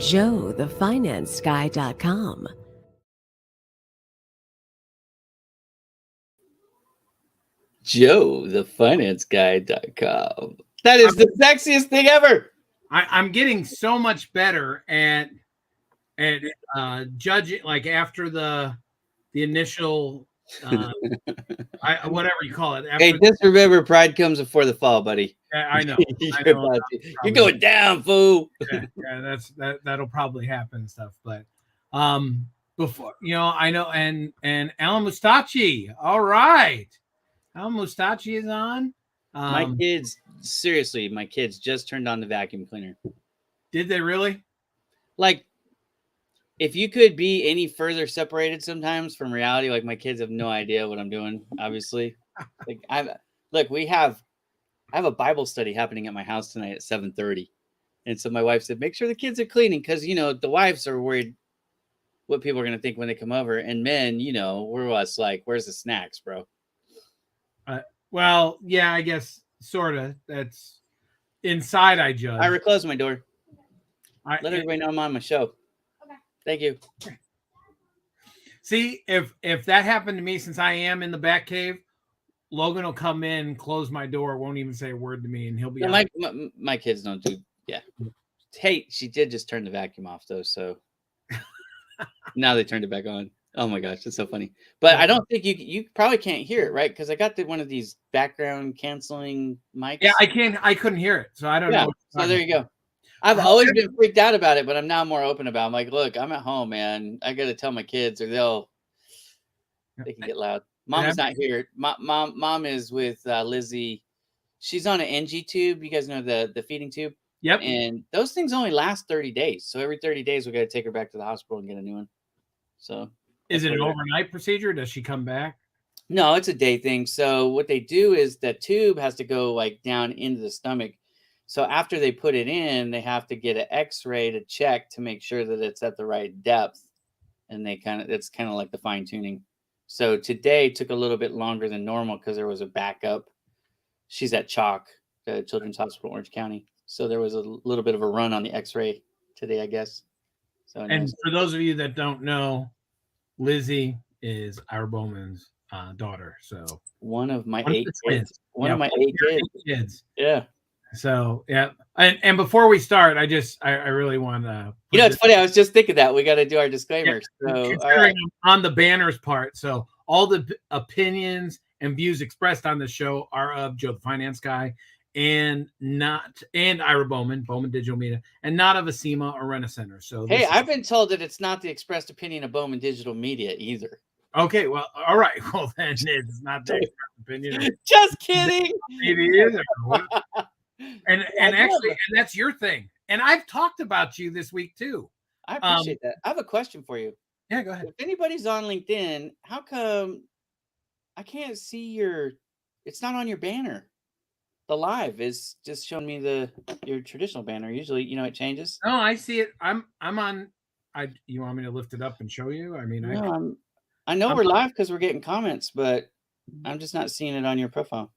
joethefinanceguy.com. joethefinanceguy.com. That is the sexiest thing ever. I'm getting so much better at judging, like after the initial whatever you call it. After Hey, just remember, pride comes before the fall, buddy. I know. You're going down, fool. Yeah, that'll probably happen and stuff. But before, I know, and Alan Mustachi. All right, Alan Mustachi is on. My kids just turned on the vacuum cleaner. Did they really? Like, if you could be any further separated sometimes from reality, like my kids have no idea what I'm doing, obviously. Like I have a Bible study happening at my house tonight at 7:30. And so my wife said, make sure the kids are cleaning, because the wives are worried what people are gonna think when they come over. And men, we're us like, where's the snacks, bro? Well, yeah, I guess sort of. That's inside. I judge. I close my door. Let everybody know I'm on my show. Okay. Thank you. See, if that happened to me, since I am in the back cave, Logan will come in, close my door, won't even say a word to me, and he'll be. Yeah, my kids don't do. Yeah. Hey, she did just turn the vacuum off though, so now they turned it back on. Oh my gosh, that's so funny. But I don't think you probably can't hear it, right? Because I got one of these background canceling mics. Yeah, I couldn't hear it, so I don't know. So there you go. I've always been freaked out about it, but I'm now more open about it. I'm like, look, I'm at home, man. I got to tell my kids, or they can get loud. Mom's not here. Mom is with Lizzie. She's on an NG tube. You guys know the feeding tube. Yep. And those things only last 30 days. So every 30 days, we got to take her back to the hospital and get a new one. So is it an overnight procedure? Does she come back? No, it's a day thing. So what they do is the tube has to go like down into the stomach. So after they put it in, they have to get an X-ray to check to make sure that it's at the right depth. And it's kind of like the fine tuning. So today took a little bit longer than normal because there was a backup. She's at CHOC, the Children's Hospital, Orange County. So there was a little bit of a run on the X-ray today, I guess. So and for those of you that don't know, Lizzie is Ira Bowman's daughter. So one of my 8 kids. One of my 8 kids. Yeah. So yeah, and before we start, I really want to. It's funny. I was just thinking that we got to do our disclaimer. Yeah, so right. On the banners part, so all the opinions and views expressed on the show are of Joe the Finance Guy, and Ira Bowman Digital Media, and not of Acima or Rent-A-Center. So hey, I've been told that it's not the expressed opinion of Bowman Digital Media either. Okay, well, all right. Well, then it's not the expressed opinion. Just kidding. Either. And actually, and that's your thing. And I've talked about you this week too. I appreciate that. I have a question for you. Yeah, go ahead. If anybody's on LinkedIn, how come I can't see it's not on your banner? The live is just showing me your traditional banner. Usually, it changes. Oh, I see it. I'm on. You want me to lift it up and show you? I mean, no, I know we're live because we're getting comments, but I'm just not seeing it on your profile.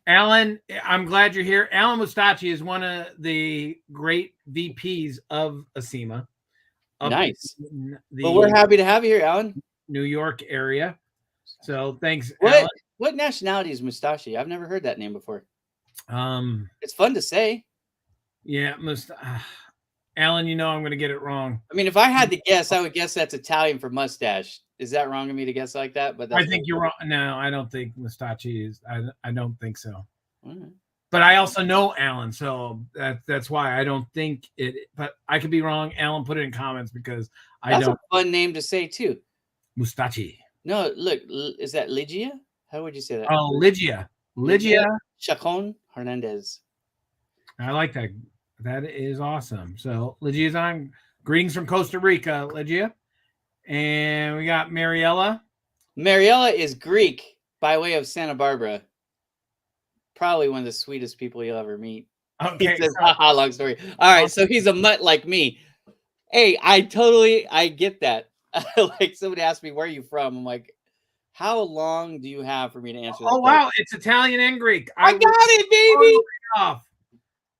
Alan, I'm glad you're here. Alan Mustachi is one of the great VPs of Acima. Nice. Well, we're happy to have you here, Alan. New York area. So thanks, Alan. What nationality is Mustachi? I've never heard that name before. It's fun to say. Yeah, Alan, I'm going to get it wrong. I mean, if I had to guess, I would guess that's Italian for mustache. Is that wrong of me to guess like that? But I think you're wrong. No, I don't think Mustachi is. I don't think so. Right. But I also know Alan, so that's why I don't think it. But I could be wrong. Alan, put it in comments because that's a fun name to say too. Mustachi. No, look, is that Ligia? How would you say that? Oh, Ligia Chacon Hernandez. I like that. That is awesome. So Ligia's on. Greetings from Costa Rica, Ligia. And we got Mariella. Mariella is Greek by way of Santa Barbara. Probably one of the sweetest people you'll ever meet. Okay. He says, long story. All right, so he's a mutt like me. Hey, I get that. Like somebody asked me, where are you from? I'm like, how long do you have for me to answer that? Oh, wow. It's Italian and Greek. I got it, baby.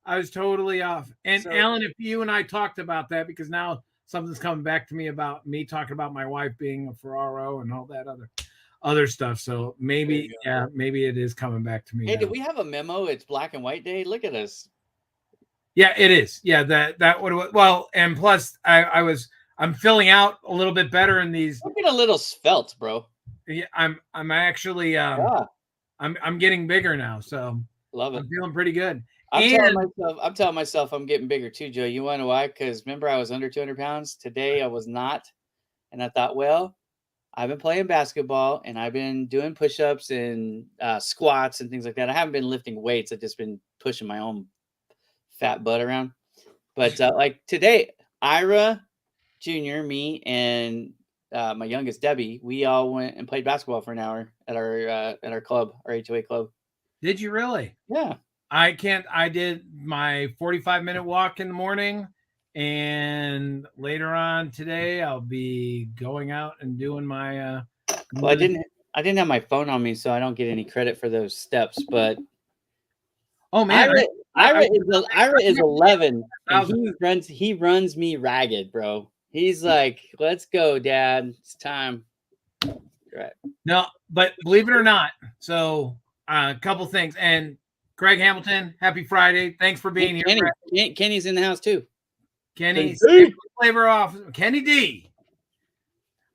I was totally off. And So- Alan, if you and I talked about that, because now something's coming back to me about me talking about my wife being a Ferraro and all that other stuff. So maybe, maybe it is coming back to me. Hey, now. did we have a memo? It's Black and White Day. Look at us. Yeah, it is. Yeah, that would, well, and plus I'm filling out a little bit better in these. Looking a little svelte, bro. Yeah, I'm actually I'm getting bigger now, so Love it. I'm feeling pretty good. I'm telling myself I'm getting bigger too, Joe. You want to know why? Because remember, I was under 200 pounds. Today I was not. And I thought, well, I've been playing basketball and I've been doing push-ups and squats and things like that. I haven't been lifting weights. I've just been pushing my own fat butt around. But like today, Ira Jr., me, and my youngest Debbie, we all went and played basketball for an hour at our club, our HOA club. Did you really? Yeah. I did my 45-minute walk in the morning, and later on today I'll be going out and doing my well, I didn't have my phone on me, so I don't get any credit for those steps, but oh man, Ira is 11 and he runs me ragged, bro. He's like, let's go, Dad. It's time. Right. No, but believe it or not, so a couple things. And Craig Hamilton, happy Friday. Thanks for being here. Kenny's in the house too. Kenny, flavor off. Kenny D.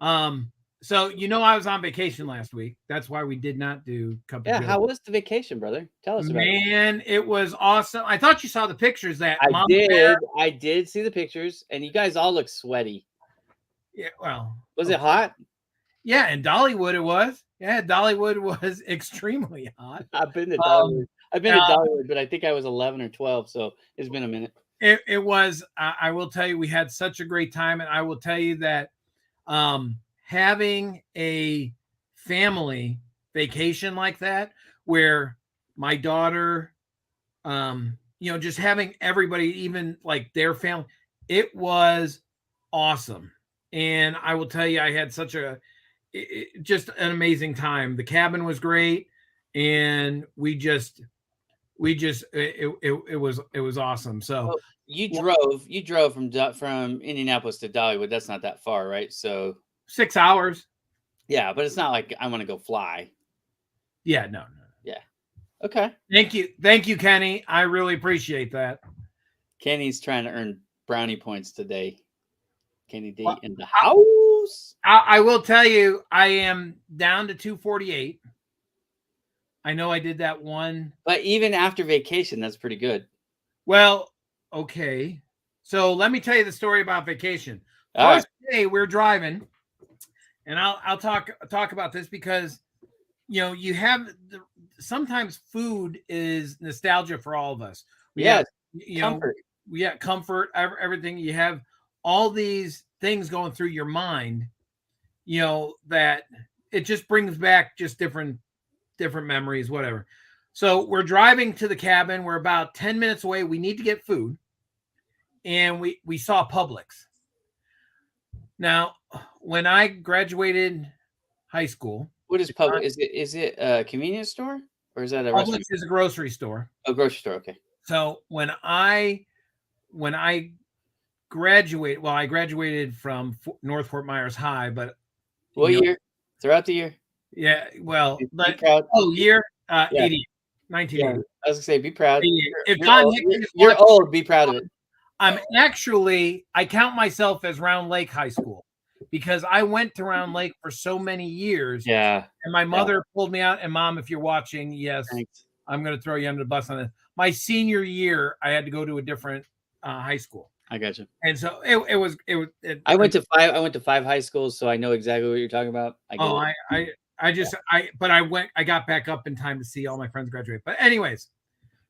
So I was on vacation last week. That's why we did not do Cup of Joe. How was the vacation, brother? Tell us about it. Man, it was awesome. I thought you saw the pictures that I did see the pictures, and you guys all look sweaty. Yeah, well. Was it hot? Yeah, in Dollywood it was. Yeah, Dollywood was extremely hot. I've been to Dollywood. Dollywood, but I think I was 11 or 12, so it's been a minute. It was. I will tell you, we had such a great time, and I will tell you that having a family vacation like that, where my daughter, just having everybody, even like their family, it was awesome. And I will tell you, I had just an amazing time. The cabin was great, and it was awesome. So you drove from Indianapolis to Dollywood. That's not that far, right? So 6 hours. Yeah, but it's not like I want to go fly. Yeah, no. Yeah. Okay. Thank you, Kenny. I really appreciate that. Kenny's trying to earn brownie points today. Kenny D in the house. I will tell you, I am down to 248. I know I did that one. But even after vacation, that's pretty good. Well, okay. So let me tell you the story about vacation. First day we're driving, and I'll talk about this because you have sometimes food is nostalgia for all of us. Comfort. Comfort, everything. You have all these things going through your mind, that it just brings back just different memories, whatever. So we're driving to the cabin. We're about 10 minutes away. We need to get food. And we saw Publix. Now, when I graduated high school. What is Publix? Is it a convenience store or is that a Publix restaurant? is a grocery store. A grocery store, okay. So when I graduated, well, I graduated from North Fort Myers High, but what year? Throughout the year? Yeah, well, year? 80, 1980. Yeah, I was gonna say, be proud. You're old, be proud of it. I count myself as Round Lake High School because I went to Round Lake for so many years. Yeah. And my mother pulled me out. And Mom, if you're watching, yes, thanks. I'm going to throw you under the bus on this. My senior year, I had to go to a different high school. I got you. And so it was. I went to 5 high schools, so I know exactly what you're talking about. I got back up in time to see all my friends graduate. But anyways,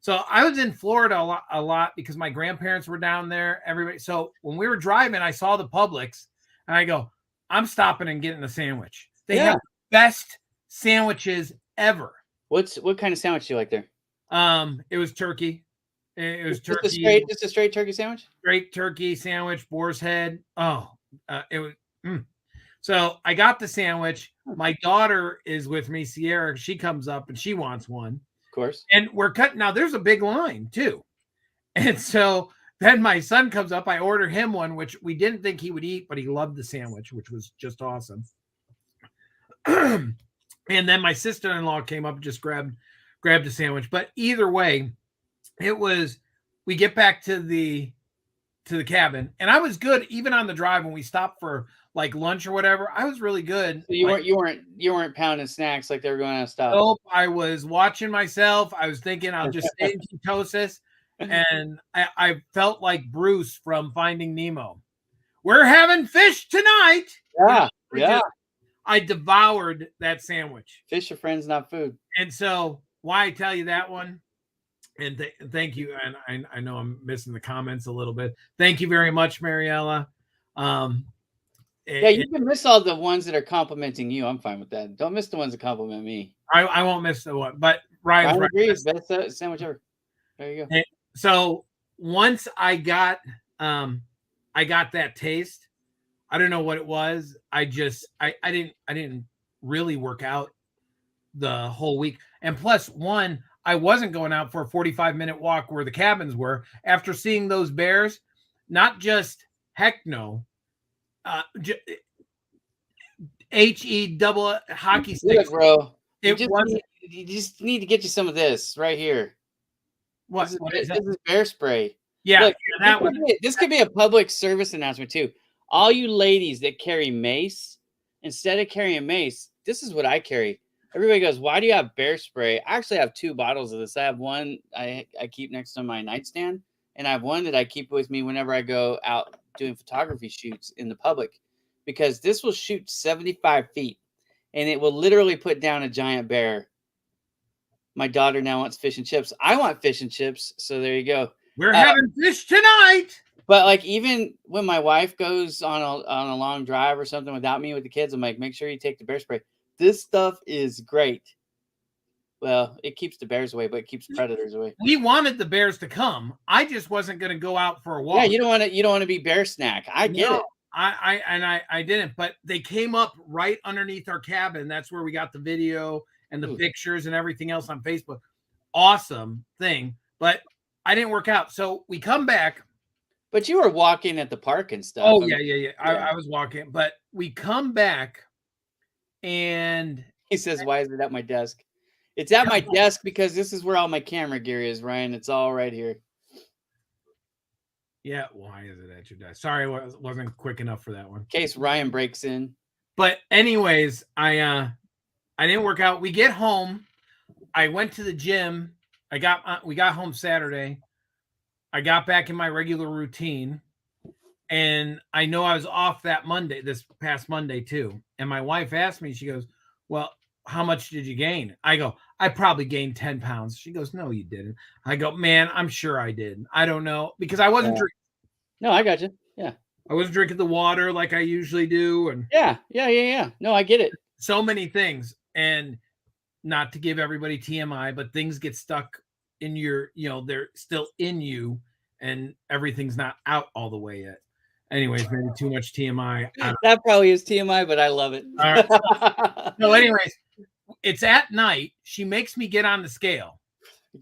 so I was in Florida a lot because my grandparents were down there. Everybody. So when we were driving, I saw the Publix, and I go, I'm stopping and getting a sandwich. They have the best sandwiches ever. What kind of sandwich do you like there? It was turkey. It was turkey. Just a straight turkey sandwich? Straight turkey sandwich, boar's head. It was. So I got the sandwich. My daughter is with me, Sierra. She comes up and she wants one. Of course. And we're cutting. Now there's a big line too. And so then my son comes up. I order him one, which we didn't think he would eat, but he loved the sandwich, which was just awesome. And then my sister-in-law came up and just grabbed a sandwich. But either way, we get back to the cabin, and I was good even on the drive when we stopped for like lunch or whatever. I was really good. So you weren't pounding snacks like they were going out of stop. Nope. I was watching myself. I was thinking I'll just stay in ketosis. And I felt like Bruce from Finding Nemo. We're having fish tonight. Yeah. I devoured that sandwich. Fish are friends, not food. And so why I tell you that one, and thank you. And I know I'm missing the comments a little bit. Thank you very much, Mariella. You can miss all the ones that are complimenting you. I'm fine with that. Don't miss the ones that compliment me. I won't miss the one. But Ryan agrees. Best sandwich ever. There you go. So once I got that taste, I don't know what it was. I didn't really work out the whole week. And plus one, I wasn't going out for a 45-minute walk where the cabins were after seeing those bears. Not just heck no. HE double hockey sticks. Yeah, bro. You just need to get you some of this right here. What is that? This is bear spray. Yeah, look, this could be a public service announcement too. All you ladies that carry mace, instead of carrying mace, this is what I carry. Everybody goes, why do you have bear spray? I actually have 2 bottles of this. I have one I keep next to my nightstand, and I have one that I keep with me whenever I go out doing photography shoots in the public, because this will shoot 75 feet, and it will literally put down a giant bear. My daughter now wants fish and chips. I want fish and chips, so there you go. We're having fish tonight. But like, even when my wife goes on a long drive or something without me with the kids, I'm like, make sure you take the bear spray. This stuff is great. Well, it keeps the bears away, but it keeps predators away. We wanted the bears to come. I just wasn't going to go out for a walk. Yeah, you don't want to be bear snack. I get it. I didn't, but they came up right underneath our cabin. That's where we got the video and the pictures and everything else on Facebook. Awesome thing. But I didn't work out. So we come back. But you were walking at the park and stuff. Oh, yeah. I was walking. But we come back, and he says, why is it at my desk? It's at my desk because this is where all my camera gear is, Ryan. It's all right here. Yeah, why is it at your desk? Sorry, I wasn't quick enough for that one. In case Ryan breaks in. But anyways, I didn't work out. We get home. I went to the gym. We got home Saturday. I got back in my regular routine, and I know I was off this past Monday too. And my wife asked me, she goes, well, how much did you gain? I go, I probably gained 10 pounds. She goes, no, you didn't. I go, man, I'm sure I did. I don't know, because I wasn't drinking. No, I got you. Yeah. I wasn't drinking the water like I usually do. And yeah. No, I get it. So many things. And not to give everybody TMI, but things get stuck in your, they're still in you, and everything's not out all the way yet. Anyways, maybe too much TMI. That probably is TMI, but I love it. All right. So anyways, it's at night. She makes me get on the scale.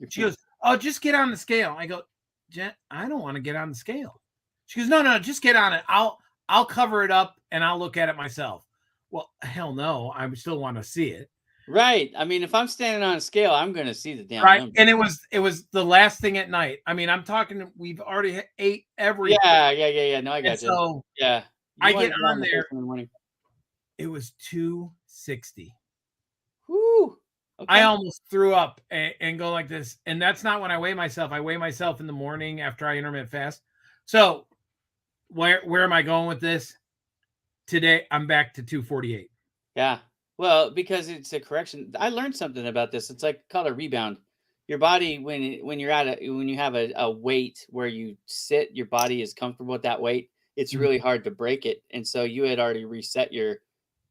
She goes, oh, just get on the scale. I go, Jen, I don't want to get on the scale. She goes, no, just get on it. I'll cover it up and I'll look at it myself. Well, hell no. I still want to see it. Right. I mean, if I'm standing on a scale, I'm going to see the damn right. number. And it was the last thing at night. I mean, I'm talking, we've already ate everything. Yeah. No, I got you. So yeah, I get on there. In the morning. It was 260. Whoo. Okay. I almost threw up and go like this. And that's not when I weigh myself. I weigh myself in the morning after I intermittent fast. So where am I going with this? Today, I'm back to 248. Yeah. Well, because it's a correction. I learned something about this. It's like called a rebound. Your body, when you have a weight where you sit, your body is comfortable with that weight. It's really hard to break it. And so you had already reset your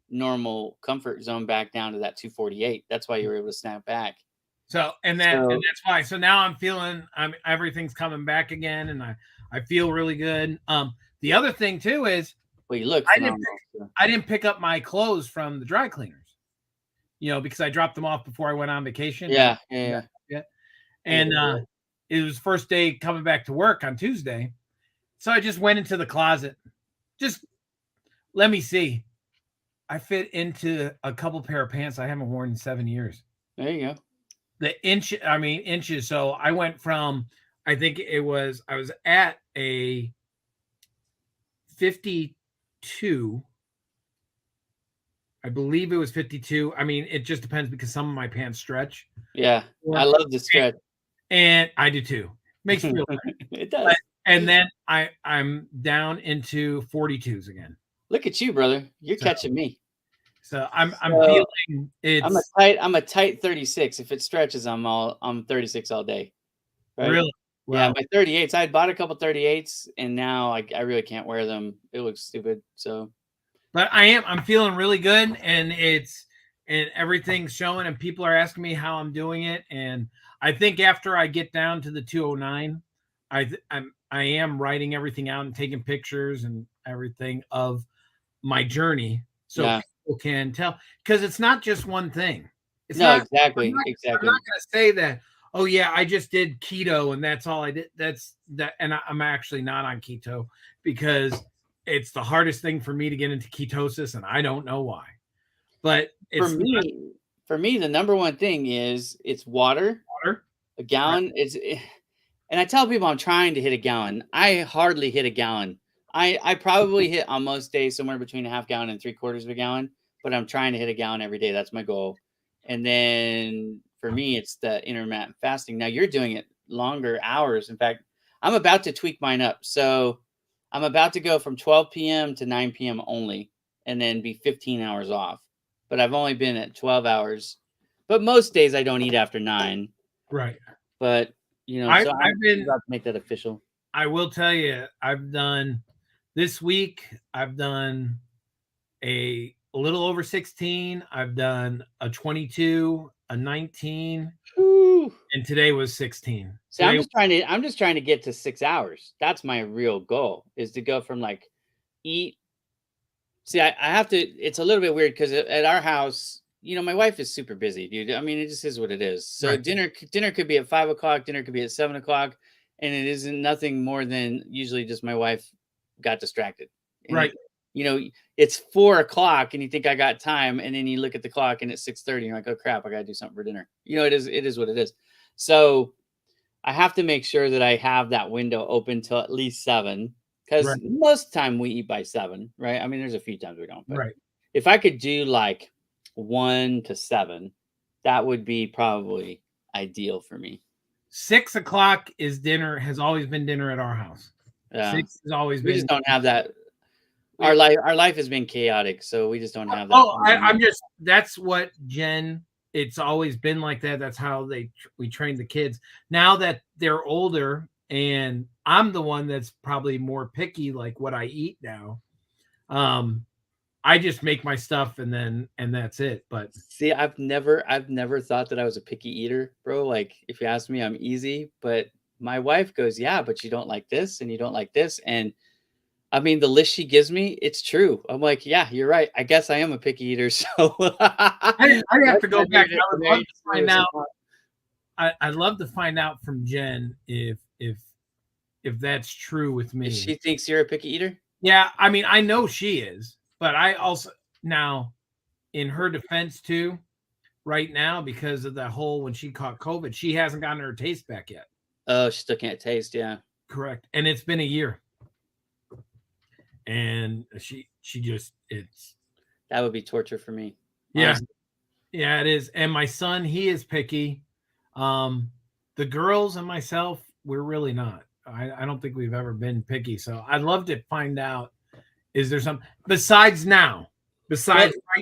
normal comfort zone back down to that 248. That's why you were able to snap back. So and that's why. So now I'm feeling everything's coming back again, and I feel really good. The other thing too is, well, you look. I didn't pick up my clothes from the dry cleaners, because I dropped them off before I went on vacation. Yeah. And it was first day coming back to work on Tuesday. So I just went into the closet. Just let me see. I fit into a couple pair of pants I haven't worn in 7 years. There you go. Inches. So I went from, I was at a 52. I believe it was 52. I mean, it just depends because some of my pants stretch. Yeah, I love the stretch. And I do too. Makes me feel better. It does. And then I'm down into 42s again. Look at you, brother. You're catching me. So I'm feeling it's I'm a tight 36. If it stretches, I'm 36 all day. Right? Really? Wow. Yeah, my 38s. I had bought a couple 38s and now I really can't wear them. It looks stupid. So but I'm feeling really good, and everything's showing, and people are asking me how I'm doing it. And I think after I get down to the 209, I am writing everything out and taking pictures and everything of my journey, so people can tell, because it's not just one thing. It's not, exactly. I'm not going to say that, oh yeah, I just did keto and that's all I did. And I'm actually not on keto because it's the hardest thing for me to get into ketosis, and I don't know why. But for me, the number one thing is it's water. A gallon is, and I tell people I'm trying to hit a gallon. I hardly hit a gallon. I probably hit on most days somewhere between a half gallon and 3/4 of a gallon, but I'm trying to hit a gallon every day. That's my goal. And then for me, it's the intermittent fasting. Now you're doing it longer hours. In fact, I'm about to tweak mine up. So I'm about to go from 12 p.m. to 9 p.m. only, and then be 15 hours off. But I've only been at 12 hours. But most days I don't eat after 9. Right. But, you know, I've been about to make that official. I will tell you, this week, I've done a little over 16. I've done a 22, a 19. Whew. And today was 16. See, I'm just trying to get to 6 hours. That's my real goal, is to go from like eat. See, I have to, it's a little bit weird because at our house, you know, my wife is super busy, dude. I mean, it just is what it is. So right. dinner could be at 5 o'clock, dinner could be at 7 o'clock, and it isn't nothing more than usually just my wife got distracted. And right. You know, it's 4 o'clock and you think I got time, and then you look at the clock and it's 6:30 and you're like, oh crap, I gotta do something for dinner. You know, it is what it is. So I have to make sure that I have that window open till at least 7, because right. most of the time we eat by 7, right? I mean, there's a few times we don't, but right. If I could do like 1 to 7, that would be probably ideal for me. 6 o'clock is dinner, has always been dinner at our house. Yeah. 6 has always been. We just don't have that. Our life has been chaotic, so we just don't have that. That's what Jen, it's always been like that. That's how we train the kids. Now that they're older and I'm the one that's probably more picky, like what I eat now. I just make my stuff and that's it. But see, I've never thought that I was a picky eater, bro. Like if you ask me, I'm easy, but my wife goes, yeah, but you don't like this and you don't like this. And I mean, the list she gives me, it's true. I'm like, yeah, you're right. I guess I am a picky eater. So I have to go back. I would love to find out. I'd love to find out from Jen if that's true with me. If she thinks you're a picky eater? Yeah, I mean, I know she is, but I also now, in her defense too, right now because of that whole when she caught COVID, she hasn't gotten her taste back yet. Oh, she still can't taste. Yeah, correct. And it's been a year. And she just, that would be torture for me. Yeah. Honestly. Yeah, it is. And my son, he is picky. The girls and myself, we're really not. I don't think we've ever been picky. So I'd love to find out, is there something besides right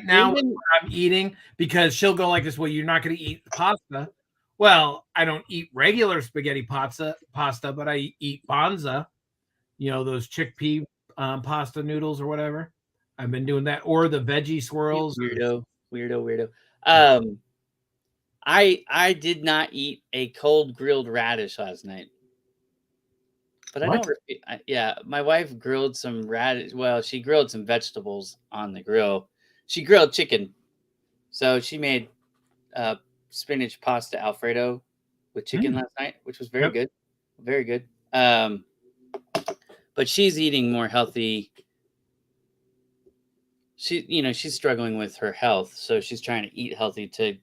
now when I'm eating, because she'll go like this, well, you're not going to eat pasta. Well, I don't eat regular spaghetti pasta, but I eat bonza, you know, those chickpea pasta noodles or whatever. I've been doing that, or the veggie swirls. Weirdo. I did not eat a cold grilled radish last night, but my wife grilled some radish. Well, she grilled some vegetables on the grill. She grilled chicken, so she made spinach pasta Alfredo with chicken last night, which was very Yep. good. Very good. But she's eating more healthy. She's struggling with her health, so she's trying to eat healthy to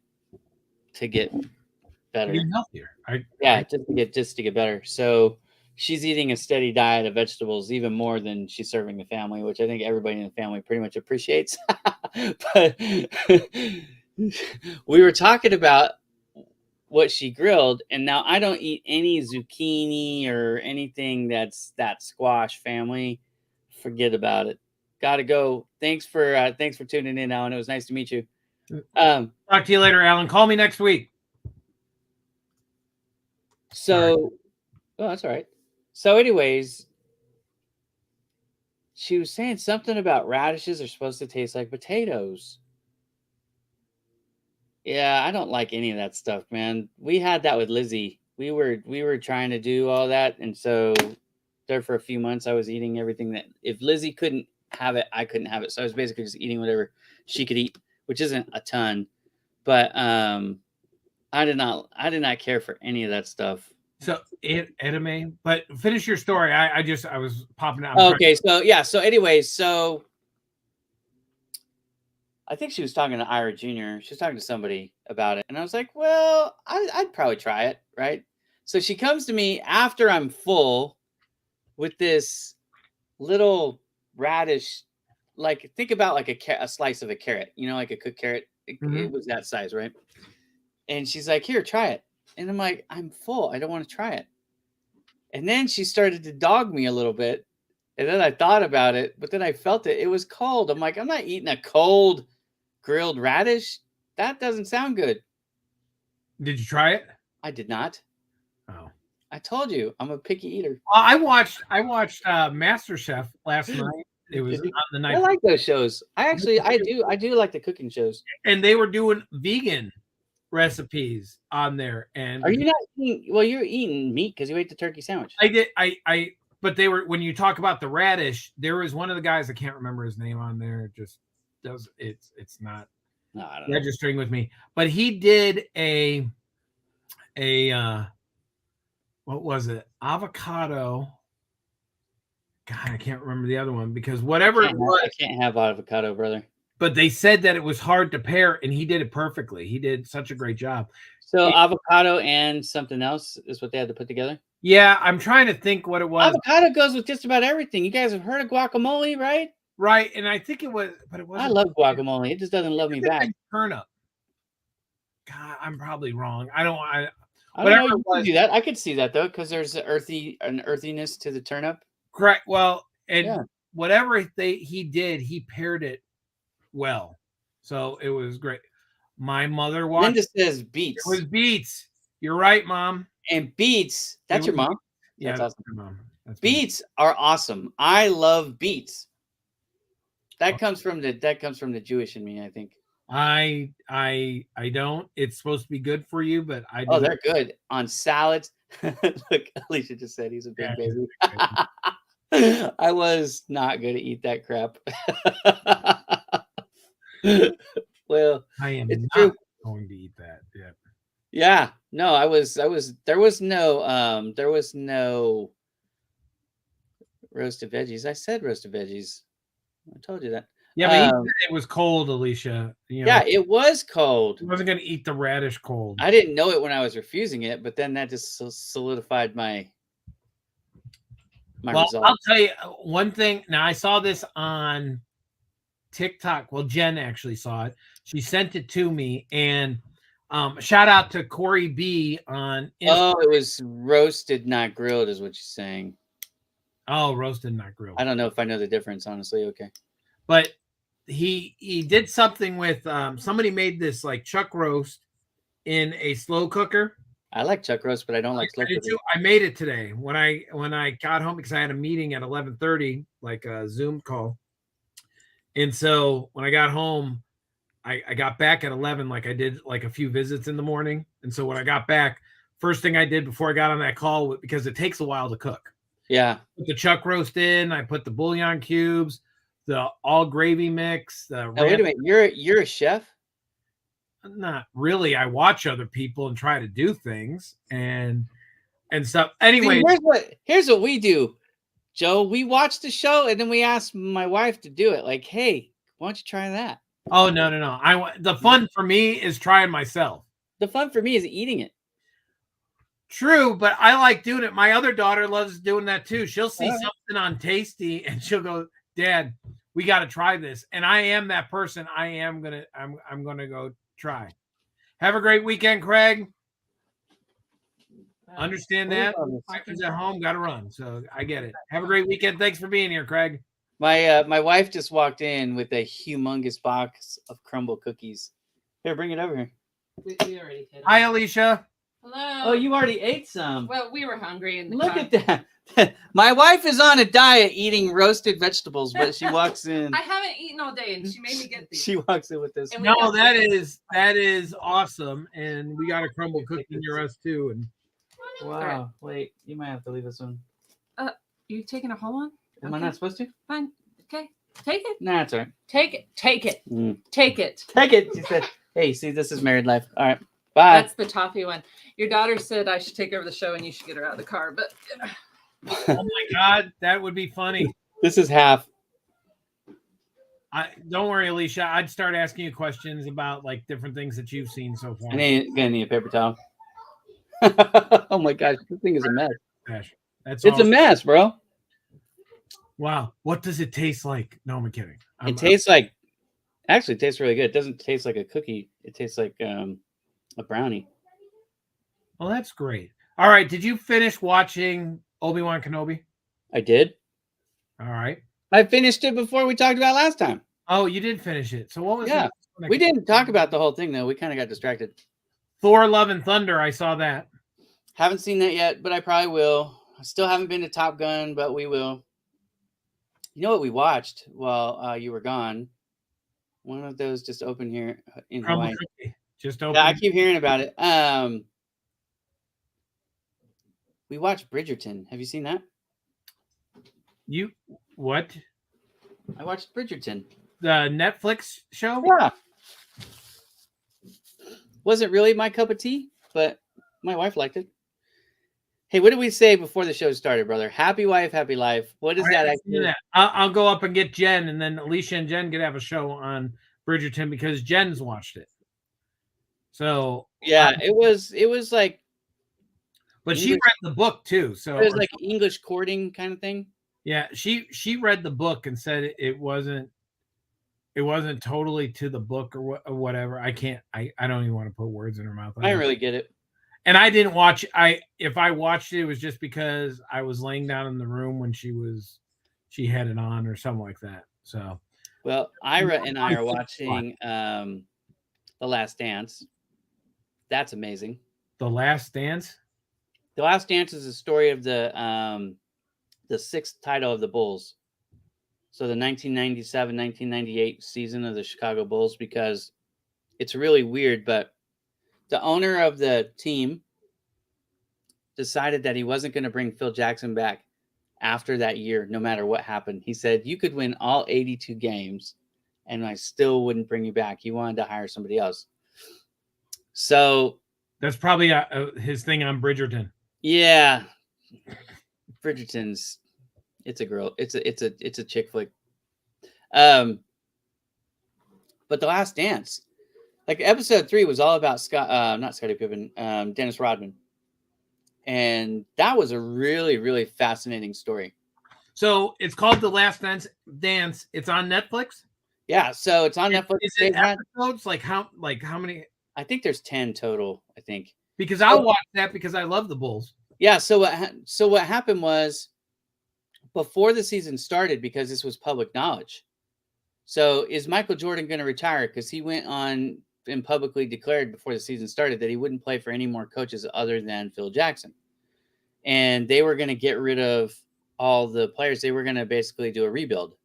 get better. Get healthier. Just to get better. So she's eating a steady diet of vegetables, even more than she's serving the family, which I think everybody in the family pretty much appreciates. But we were talking about what she grilled, and now I don't eat any zucchini or anything that's that squash family. Forget about it. Gotta go. Thanks for tuning in, Alan. It was nice to meet you. Talk to you later, Alan. Call me next week. Oh, that's all right. So, anyways, she was saying something about radishes are supposed to taste like potatoes. Yeah, I don't like any of that stuff, man. We had that with Lizzie. We were trying to do all that, and so there for a few months I was eating everything that if Lizzie couldn't have it, I couldn't have it. So I was basically just eating whatever she could eat, which isn't a ton. But I did not care for any of that stuff. So edamame, but finish your story. I was popping out. Okay, so anyways, so I think she was talking to Ira Jr. She was talking to somebody about it, and I was like, well, I'd probably try it, right? So she comes to me after I'm full with this little radish, like think about like a slice of a carrot, like a cooked carrot. It was that size, right? And she's like, here, try it. And I'm like, I'm full. I don't want to try it. And then she started to dog me a little bit. And then I thought about it, but then I felt it. It was cold. I'm like, I'm not eating a cold grilled radish. That doesn't sound good. Did you try it? I did not. Oh. I told you, I'm a picky eater. I watched MasterChef last night. It was on the night. I like those shows. I do like the cooking shows. And they were doing vegan recipes on there. And are you not eating? Well, you're eating meat because you ate the turkey sandwich. I did. But they were, when you talk about the radish, there was one of the guys, I can't remember his name on there. Just does it's not registering with me. But he did a what was it? Avocado. God, I can't remember the other one because whatever it was, I can't have avocado, brother. But they said that it was hard to pair, and he did it perfectly. He did such a great job. So avocado and something else is what they had to put together? Yeah, I'm trying to think what it was. Avocado goes with just about everything. You guys have heard of guacamole, right? Right, and I think it was, but it wasn't. I love guacamole. It just doesn't love me back. Turnip. God, I'm probably wrong. I don't know you can do that. I could see that though, because there's an earthiness to the turnip. Correct. Well, and whatever he did, he paired it well. So it was great. My mother watched. Linda says beets. It was beets. You're right, Mom. And beets. That's your mom? Yeah, that's awesome. Your mom. Beets are awesome. I love beets. That comes from the Jewish in me, I think. I don't. It's supposed to be good for you, but I. Oh, they're good on salads. Look, Alicia just said he's a big baby. I was not going to eat that crap. Well, I am it's not true. Going to eat that. Yeah. Yeah. No, I was. There was no roasted veggies. I said roasted veggies. I told you that. Yeah, but he said it was cold, Alicia. Yeah, it was cold. He wasn't going to eat the radish cold. I didn't know it when I was refusing it, but then that just solidified my result. I'll tell you one thing. Now, I saw this on TikTok. Well, Jen actually saw it. She sent it to me, and shout out to Corey B on Instagram. Oh, it was roasted, not grilled, is what you're saying. Oh, roasted, not grilled. I don't know if I know the difference, honestly. Okay. But he did something with somebody made this like chuck roast in a slow cooker. I like chuck roast, but I don't like slow cooker. I made it today when I got home because I had a meeting at 11:30, like a Zoom call. And so when I got home, I got back at 11, like I did like a few visits in the morning. And so when I got back, first thing I did before I got on that call, because it takes a while to cook. Yeah. Put the chuck roast in. I put the bouillon cubes, the all gravy mix. Wait a minute. You're a chef? not really. I watch other people and try to do things and stuff. Anyway, here's what we do, Joe. We watch the show and then we ask my wife to do it. Like, hey, why don't you try that? Oh no. The fun for me is trying myself. The fun for me is eating it. True, but I like doing it. My other daughter loves doing that too. She'll see something on Tasty and she'll go, Dad, we got to try this. And I am that person. I'm gonna go try. Have a great weekend, Craig. Understand that? Who's at home, got to run. So I get it. Have a great weekend. Thanks for being here, Craig. My wife just walked in with a humongous box of crumble cookies. Here, bring it over here. We already hit. Hi, Alicia. Hello. Oh, you already ate some. Well, we were hungry. And look at that. My wife is on a diet eating roasted vegetables, but she walks in. I haven't eaten all day, and she made me get these. She walks in with this. No, that is awesome, and we got a crumble cookie near us too. And wow, wait, you might have to leave this one. You taking a whole one? Am I not supposed to? Fine. Okay, take it. Nah, that's all right. Take it. Take it. Mm. Take it. Take it. She said, "Hey, see, this is married life." All right, bye. That's the toffee one. Your daughter said I should take over the show, and you should get her out of the car. But oh my God, that would be funny. This is half. Don't worry, Alicia. I'd start asking you questions about like different things that you've seen so far. Gonna need a paper towel. Oh my gosh, this thing is a mess. It's awesome. A mess, bro. Wow. What does it taste like? No, I'm kidding. It tastes like, actually, it tastes really good. It doesn't taste like a cookie. It tastes like a brownie. Well, that's great. All right. Did you finish watching Obi-Wan Kenobi? I did. All right. I finished it before we talked about last time. Oh, you did finish it. So what was it? We didn't talk about the whole thing, though. We kind of got distracted. Thor, Love, and Thunder. I saw that. Haven't seen that yet, but I probably will. I still haven't been to Top Gun, but we will. You know what we watched while you were gone? One of those just open here in Hawaii. Just open. Yeah, I keep hearing about it. We watched Bridgerton. Have you seen that? You what? I watched Bridgerton. The Netflix show? Yeah. Wasn't really my cup of tea, but my wife liked it. Hey, what did we say before the show started, brother? Happy wife, happy life. What is that? I'll go up and get Jen, and then Alicia and Jen could have a show on Bridgerton because Jen's watched it. So yeah, it was like, but she read the book too. So it was like English courting kind of thing. Yeah, she read the book and said it wasn't totally to the book or whatever. I don't even want to put words in her mouth. I don't really get it. And I didn't watch. If I watched it, it was just because I was laying down in the room when she had it on or something like that. So, well, Ira and I are watching The Last Dance. That's amazing. The Last Dance. The Last Dance is the story of the sixth title of the Bulls. So the 1997-1998 season of the Chicago Bulls, because it's really weird, but the owner of the team decided that he wasn't going to bring Phil Jackson back after that year, no matter what happened. He said, you could win all 82 games and I still wouldn't bring you back. He wanted to hire somebody else. So that's probably his thing on Bridgerton. Yeah. Bridgerton's, it's a girl. It's a chick flick. But The Last Dance, like episode 3 was all about not Scottie Pippen, Dennis Rodman. And that was a really, really fascinating story. So it's called The Last Dance. It's on Netflix? Yeah, so it's on Netflix. Is it episodes? Like how many? I think there's 10 total, I think. Because I'll watch that because I love the Bulls. Yeah, so what happened was, before the season started, because this was public knowledge. So is Michael Jordan going to retire? Because he went on and publicly declared before the season started that he wouldn't play for any more coaches other than Phil Jackson. And they were going to get rid of all the players. They were going to basically do a rebuild.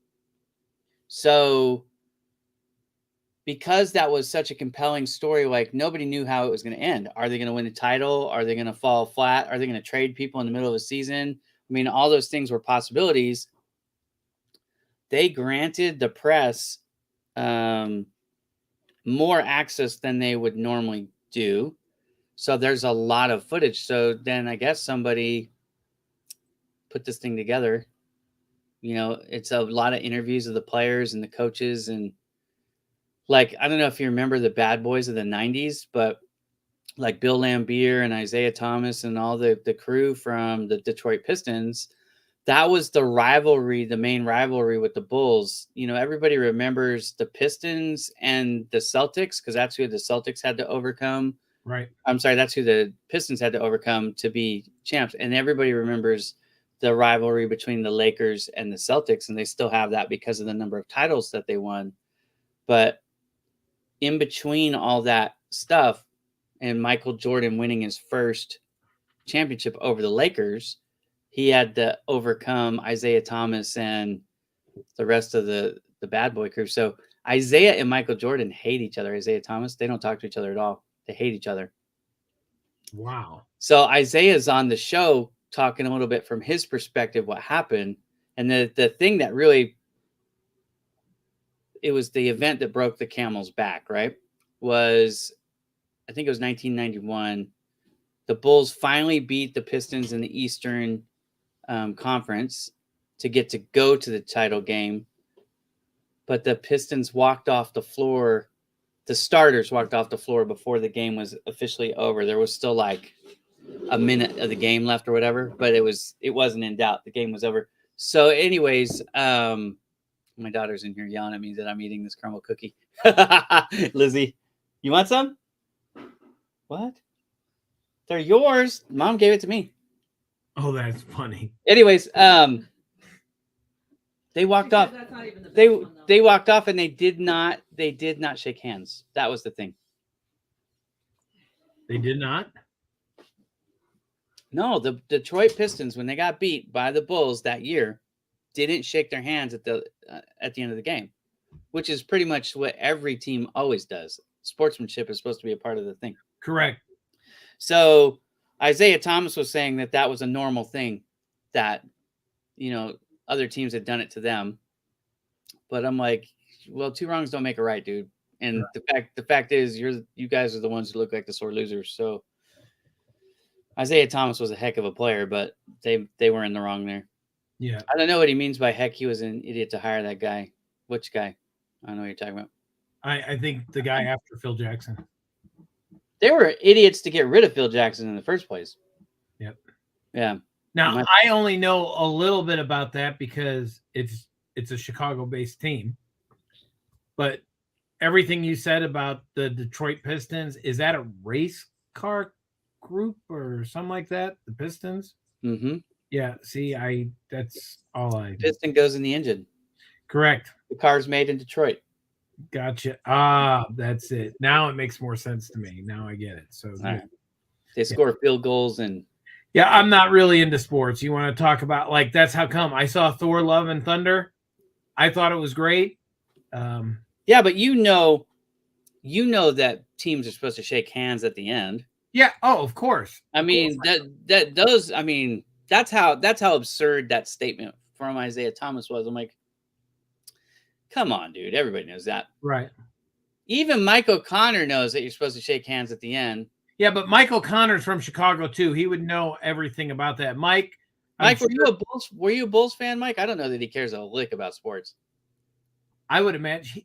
So because that was such a compelling story, like nobody knew how it was going to end. Are they going to win the title? Are they going to fall flat? Are they going to trade people in the middle of the season? I mean, all those things were possibilities. They granted the press more access than they would normally do. So there's a lot of footage. So then I guess somebody put this thing together. It's a lot of interviews of the players and the coaches. And like, I don't know if you remember the bad boys of the 90s, but like Bill Lambier and Isaiah Thomas and all the crew from the Detroit Pistons, that was the rivalry, the main rivalry with the Bulls. Everybody remembers the Pistons and the Celtics because that's who the Celtics had to overcome. Right. I'm sorry, that's who the Pistons had to overcome to be champs. And everybody remembers the rivalry between the Lakers and the Celtics, and they still have that because of the number of titles that they won. But in between all that stuff and Michael Jordan winning his first championship over the Lakers, he had to overcome Isaiah Thomas and the rest of the bad boy crew. So Isaiah and Michael Jordan hate each other. Isaiah Thomas, they don't talk to each other at all. They hate each other. Wow. So Isaiah's on the show talking a little bit from his perspective what happened. And the thing that really, it was the event that broke the camel's back, right? Was, I think it was 1991. The Bulls finally beat the Pistons in the Eastern Conference to get to go to the title game. But the Pistons walked off the floor. The starters walked off the floor before the game was officially over. There was still like a minute of the game left or whatever, but it wasn't in doubt. The game was over. So anyways, my daughter's in here yelling at me that I'm eating this caramel cookie. Lizzie, you want some? What? They're yours. Mom gave it to me. Oh, that's funny. Anyways, they walked off. They walked off and they did not shake hands. That was the thing. They did not? No, the Detroit Pistons, when they got beat by the Bulls that year, didn't shake their hands at the end of the game, which is pretty much what every team always does. Sportsmanship is supposed to be a part of the thing. Correct. So Isaiah Thomas was saying that was a normal thing, that other teams had done it to them. But I'm like, well, two wrongs don't make a right, dude. And the fact is, you guys are the ones who look like the sore losers. So Isaiah Thomas was a heck of a player, but they were in the wrong there. Yeah. I don't know what he means by heck. He was an idiot to hire that guy. Which guy? I don't know what you're talking about. I think the guy after Phil Jackson. They were idiots to get rid of Phil Jackson in the first place. Yep. Yeah. Now, I only know a little bit about that because it's a Chicago-based team. But everything you said about the Detroit Pistons, is that a race car group or something like that? The Pistons? Mm-hmm. Yeah. See, that's all I. Piston goes in the engine. Correct. The car's made in Detroit. Gotcha. That's it. Now it makes more sense to me. Now I get it. So right. They score field goals and. Yeah, I'm not really into sports. You want to talk about that's how come I saw Thor: Love and Thunder. I thought it was great. Yeah, but you know that teams are supposed to shake hands at the end. Yeah. Oh, of course. I mean that does. I mean that's how absurd that statement from Isaiah Thomas was. I'm like, come on, dude. Everybody knows that. Right. Even Mike O'Connor knows that you're supposed to shake hands at the end. Yeah, but Mike O'Connor's from Chicago too. He would know everything about that. Mike, were you a Bulls fan, Mike? I don't know that he cares a lick about sports. I would imagine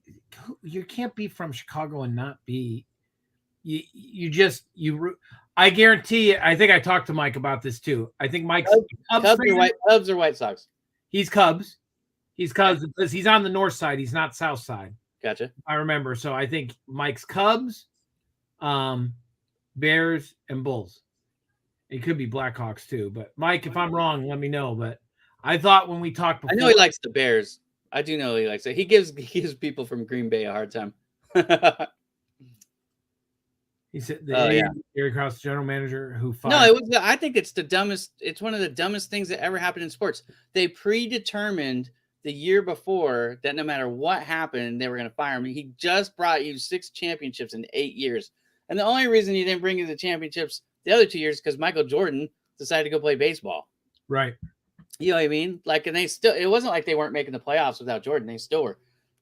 you can't be from Chicago and not be. I guarantee you. I think I talked to Mike about this too. I think Mike's Cubs or White Sox. He's Cubs. He's Cubs because he's on the north side. He's not south side. Gotcha. I remember. So I think Mike's Cubs, Bears, and Bulls. It could be Blackhawks too. But Mike, if I'm wrong, let me know. But I thought when we talked before, I know he likes the Bears. I do know he likes it. He gives people from Green Bay a hard time. He said Gary Krause, general manager, who fired. No, it was. I think it's the dumbest. It's one of the dumbest things that ever happened in sports. They predetermined the year before that no matter what happened, they were going to fire him. He just brought you 6 championships in 8 years, and the only reason he didn't bring you the championships the other 2 years because Michael Jordan decided to go play baseball. Right. You know what I mean? Like, and it wasn't like they weren't making the playoffs without Jordan. They still were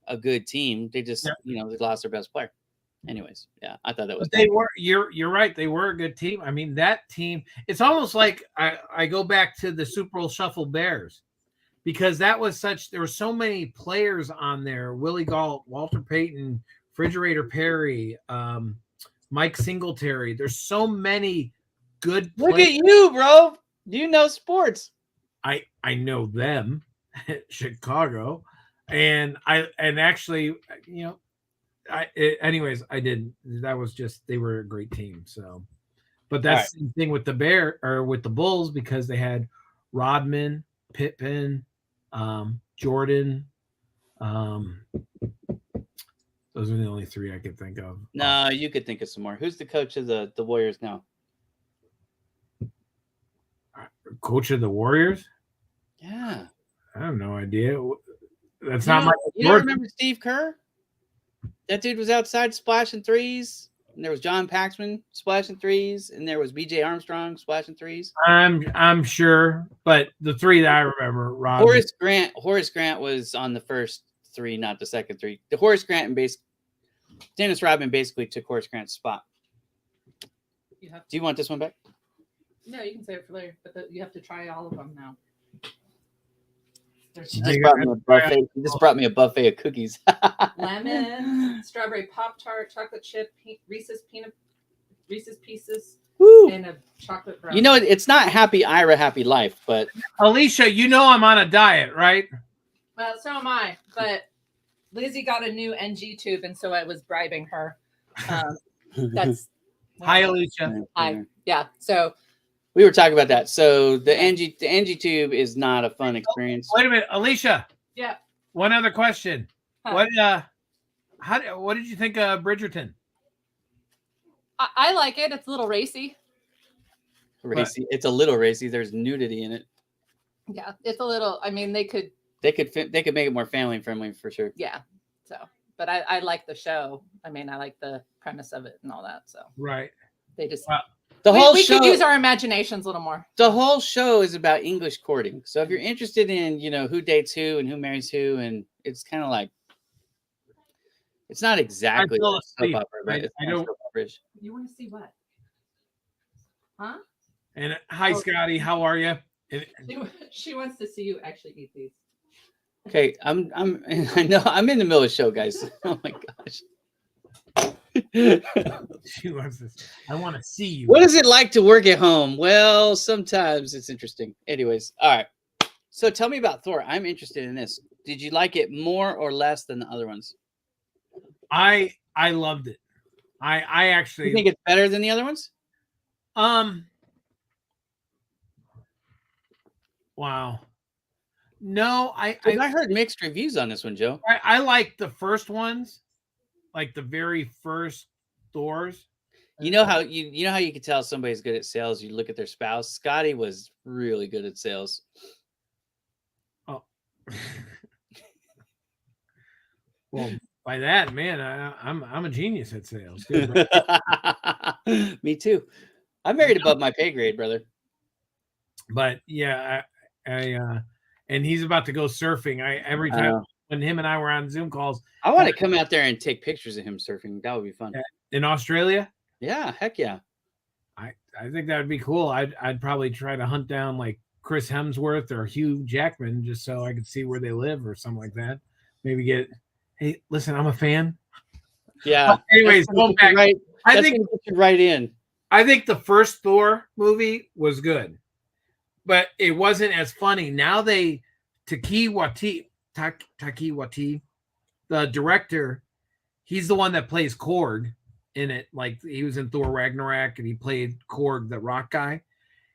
a good team. They just, they lost their best player. anyways, yeah, I thought that was. But they were. You're right. They were a good team. I mean, that team. It's almost like I go back to the Super Bowl Shuffle Bears, because that was such. There were so many players on there: Willie Gault, Walter Payton, Refrigerator Perry, Mike Singletary. There's so many good Look players. at you, bro. You know sports. I know them, Chicago, and actually, you know, anyways, I didn't. That was just, they were a great team. So, but that's the same thing with with the Bulls, because they had Rodman, Pippen, Jordan. Those are the only three I could think of. No, you could think of some more. Who's the coach of the Warriors now? Coach of the Warriors? Yeah, I have no idea. That's not my. You don't remember Steve Kerr? That dude was outside splashing threes, and there was John Paxman splashing threes, and there was B.J. Armstrong splashing threes. I'm sure, but the three that I remember, Rodman. Horace Grant was on the first three, not the second three. The Horace Grant and Dennis Rodman basically took Horace Grant's spot. Do you want this one back? No, you can save it for later, but you have to try all of them now. She just brought me a buffet of cookies. Lemon, strawberry Pop-Tart, chocolate chip, Reese's Pieces, Woo. and a chocolate brownie. You know, it's not Happy Ira, Happy Life, but Alicia, you know I'm on a diet, right? Well, so am I, but Lizzie got a new NG tube, and so I was bribing her. That's Hi, Alicia. Hi. Yeah. So we were talking about that. So the NG tube is not a fun experience. Wait a minute, Alicia. Yeah. One other question. Huh. What did you think of Bridgerton? I like it. It's a little racy. Racy. It's a little racy. There's nudity in it. Yeah, it's a little. I mean, they could make it more family friendly for sure. Yeah. So, but I like the show. I mean, I like the premise of it and all that. So right. They just we could use our imaginations a little more. The whole show is about English courting. So if you're interested in, who dates who and who marries who, and it's kind of like, it's not exactly a soap opera, but it's soap opera-ish. You want to see what? Huh? And hi, Scotty. How are you? She wants to see you actually eat these. Okay, I know I'm in the middle of the show, guys. Oh my gosh. She wants this. I want to see you. What is it like to work at home? Well, sometimes it's interesting. Anyways, all right. So tell me about Thor. I'm interested in this. Did you like it more or less than the other ones? I loved it. I actually think it's better than the other ones. Wow. No, I heard mixed reviews on this one, Joe. I like the first ones, like the very first Thors. You know how you can tell somebody's good at sales? You look at their spouse. Scotty was really good at sales. Oh. Well, by that, man, I'm a genius at sales. Too, Me too. I'm married above my pay grade, brother. But yeah, I and he's about to go surfing. Every time when him and I were on Zoom calls, I want to come out there and take pictures of him surfing. That would be fun. In Australia? Yeah, heck yeah. I think that would be cool. I'd probably try to hunt down like Chris Hemsworth or Hugh Jackman just so I could see where they live or something like that. Maybe get, hey, listen, I'm a fan. Yeah. Anyways, going back, I think get you right in. I think the first Thor movie was good, but it wasn't as funny. Now Taika Waititi, the director, he's the one that plays Korg in it. Like he was in Thor Ragnarok and he played Korg, the rock guy.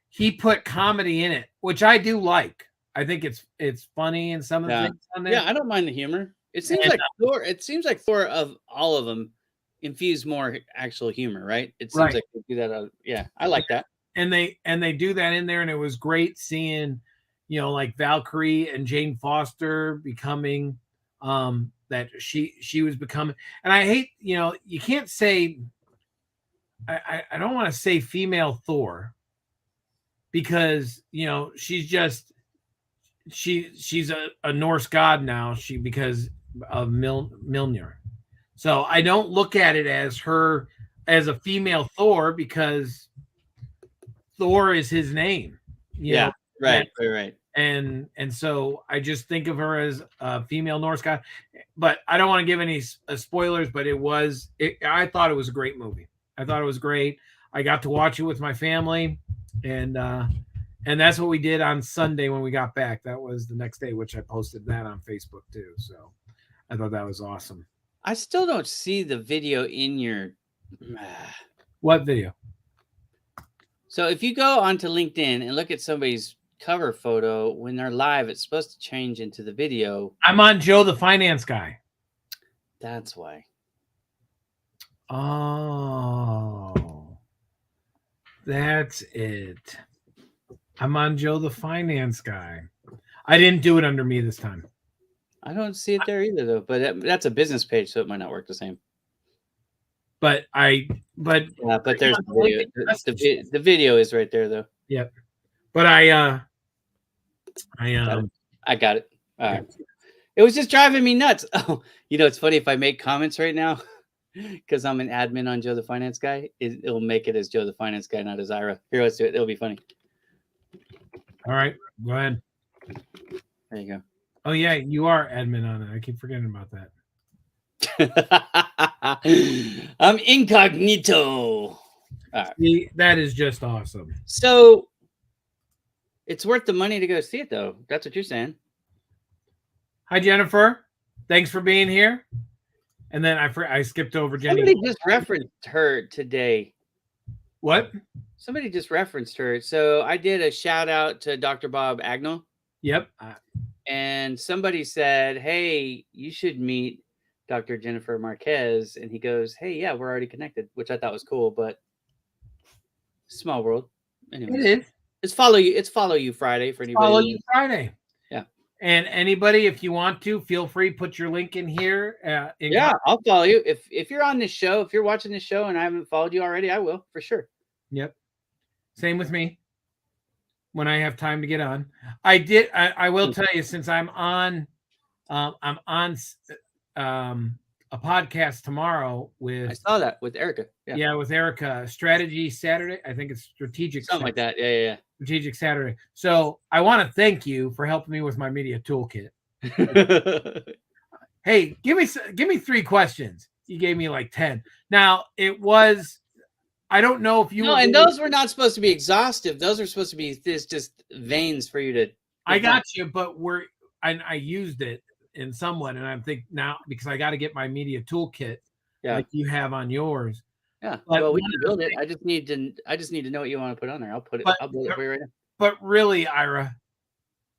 He put comedy in it, which I do like. I think it's funny and some of the things on there. Yeah, I don't mind the humor. It seems like Thor of all of them infuse more actual humor, right? It seems like they do that. Yeah, I like that. And they do that in there, and it was great seeing, like Valkyrie and Jane Foster becoming that she was becoming. And I hate, you can't say I don't want to say female Thor because she's a Norse god now, because of Mjolnir. So I don't look at it as her as a female Thor because Thor is his name. You know, right. and so I just think of her as a female Norse god. But I don't want to give any spoilers. But I thought it was a great movie. I thought it was great. I got to watch it with my family, and that's what we did on Sunday when we got back. That was the next day, which I posted that on Facebook too. So I thought that was awesome. I still don't see the video in your. What video? So if you go onto LinkedIn and look at somebody's cover photo when they're live, it's supposed to change into the video. I'm on Joe the Finance Guy. That's why. Oh, that's it. I'm on Joe the Finance Guy. I didn't do it under me this time. I don't see it there either, though. But that's a business page, so it might not work the same. But there's the video. The video is right there, though. Yep. But I got it. All right. It was just driving me nuts. Oh, it's funny if I make comments right now because I'm an admin on Joe the Finance Guy. It'll make it as Joe the Finance Guy, not as Ira. Here, let's do it. It'll be funny. All right, go ahead. There you go. Oh yeah, you are admin on it. I keep forgetting about that. I'm incognito. All right. See, that is just awesome. So it's worth the money to go see it, though. That's what you're saying. Hi, Jennifer. Thanks for being here. And then I skipped over Jenny. Somebody just referenced her today. What? Somebody just referenced her. So I did a shout out to Dr. Bob Agnell. Yep. And somebody said, hey, you should meet Dr. Jennifer Marquez. And he goes, hey, yeah, we're already connected, which I thought was cool, but small world. Anyways, it is. It's follow you Friday for anybody. Follow you Friday. Yeah. And anybody, if you want to, feel free, put your link in here. I'll follow you. If you're on this show, if you're watching this show and I haven't followed you already, I will for sure. Yep. Same with me. When I have time to get on, I will tell you, since I'm on a podcast tomorrow with. I saw that with Erica. Yeah, with Erica. Strategy Saturday. I think it's strategic. Something like that. Yeah. Strategic Saturday. So I want to thank you for helping me with my media toolkit. Hey, give me 3 questions. You gave me like 10. Now it was. I don't know if you. No, and those were not supposed to be exhaustive. Those are supposed to be just veins for you to. I got you, but I used it in somewhat, and I'm thinking now because I got to get my media toolkit, like you have on yours. Yeah, well, we can build it. I just need to know what you want to put on there. I'll build it for you right now. But really, Ira,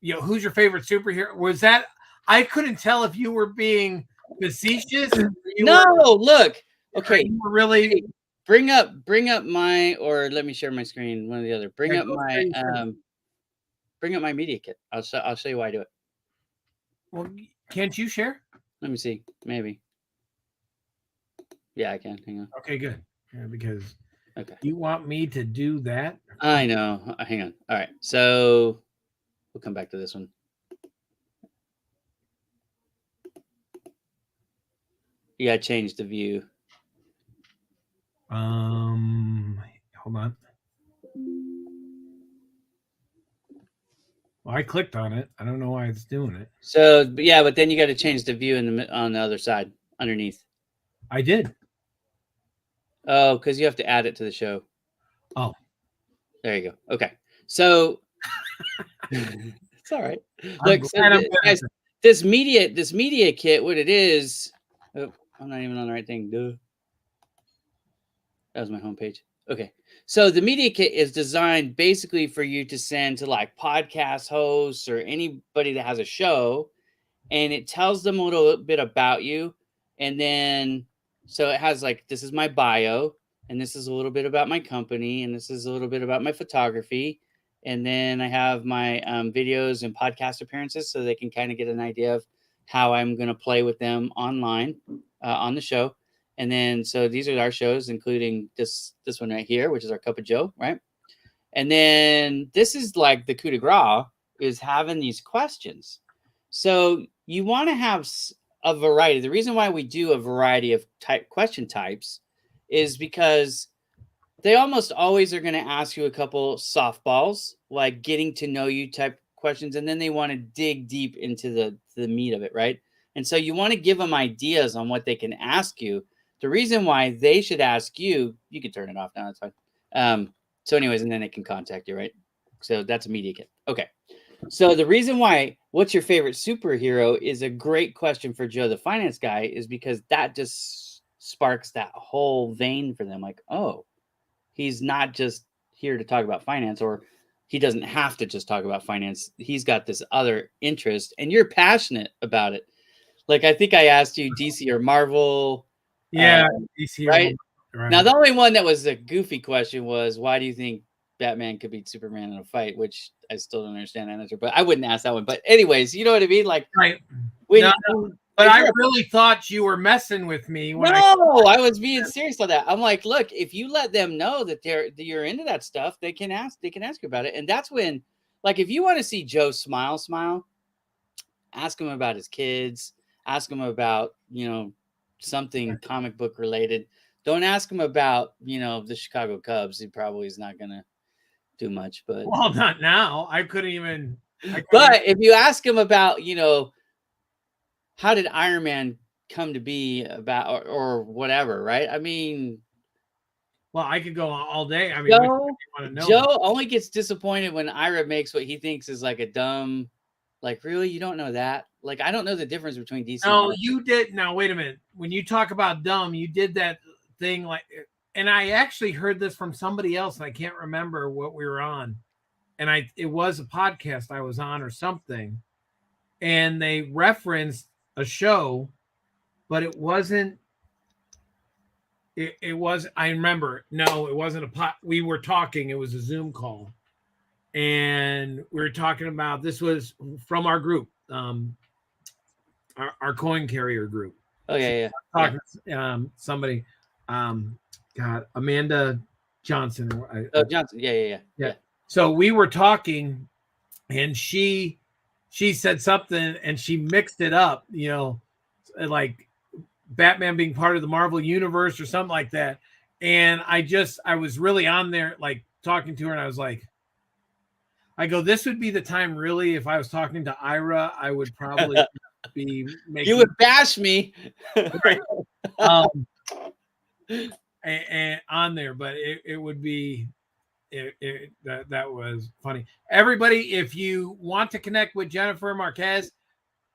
who's your favorite superhero? Was that I couldn't tell if you were being facetious. Look, okay, you were really. Bring up my, or let me share my screen. One or the other. Bring up my media kit. I'll show you why I do it. Well, can't you share? Let me see. Maybe. Yeah, I can. Hang on. Okay, good. Yeah, because you want me to do that? I know. Hang on. All right. So we'll come back to this one. You gotta change the view. Hold on. Well, I clicked on it. I don't know why it's doing it. So, but then you got to change the view on the other side, underneath. I did. Oh, because you have to add it to the show. Oh, there you go. Okay, so it's all right. Look, guys, this media kit, what it is. Oh, I'm not even on the right thing. Duh. That was my homepage. Okay. So the media kit is designed basically for you to send to like podcast hosts or anybody that has a show, and it tells them a little bit about you. And then, so it has like, this is my bio, and this is a little bit about my company, and this is a little bit about my photography. And then I have my videos and podcast appearances so they can kind of get an idea of how I'm going to play with them online on the show. And then, so these are our shows, including this one right here, which is our Cup of Joe, right? And then this is like the coup de grace is having these questions. So you want to have a variety. The reason why we do a variety of question types is because they almost always are going to ask you a couple softballs, like getting to know you type questions, and then they want to dig deep into the meat of it, right? And so you want to give them ideas on what they can ask you. The reason why they should ask you, you can turn it off now, that's fine. So anyways, and then they can contact you, right? So that's a media kit. Okay. So the reason why what's your favorite superhero is a great question for Joe the finance guy is because that just sparks that whole vein for them. Like, oh, he's not just here to talk about finance, or he doesn't have to just talk about finance. He's got this other interest and you're passionate about it. Like, I think I asked you DC or Marvel. Yeah, DC, right? Right. Now, the only one that was a goofy question was, why do you think Batman could beat Superman in a fight? Which I still don't understand that answer, but I wouldn't ask that one. But anyways, you know what I mean? Like, right. When, but I really thought you were messing with me. When I was being serious on that. I'm like, look, if you let them know that you're into that stuff, they can ask you about it. And that's when, like, if you want to see Joe smile, ask him about his kids, ask him about, something comic book related. Don't ask him about, the Chicago Cubs. He probably is not going to do much, but well, not now. I couldn't even. But if you ask him about, how did Iron Man come to be about, or whatever, right? I mean, well, I could go all day. I mean, Joe only gets disappointed when Ira makes what he thinks is like a dumb, like, really, you don't know that? Like, I don't know the difference between DC. No, you did. Now, wait a minute. When you talk about dumb, you did that thing like, and I actually heard this from somebody else, and I can't remember what we were on. And it was a podcast I was on or something, and they referenced a show, but it wasn't. It was. I remember. No, it wasn't a pot. We were talking. It was a Zoom call, and we were talking about. This was from our group, our coin carrier group. Oh yeah. Somebody, God, Amanda Johnson. Johnson. Yeah. So we were talking, and she said something, and she mixed it up, like Batman being part of the Marvel universe or something like that. And I was really on there, like talking to her, and I was like, I go, this would be the time, really, if I was talking to Ira, I would probably be making. You would bash me. And on there, but it would be. That was funny. Everybody, if you want to connect with Jennifer Marquez,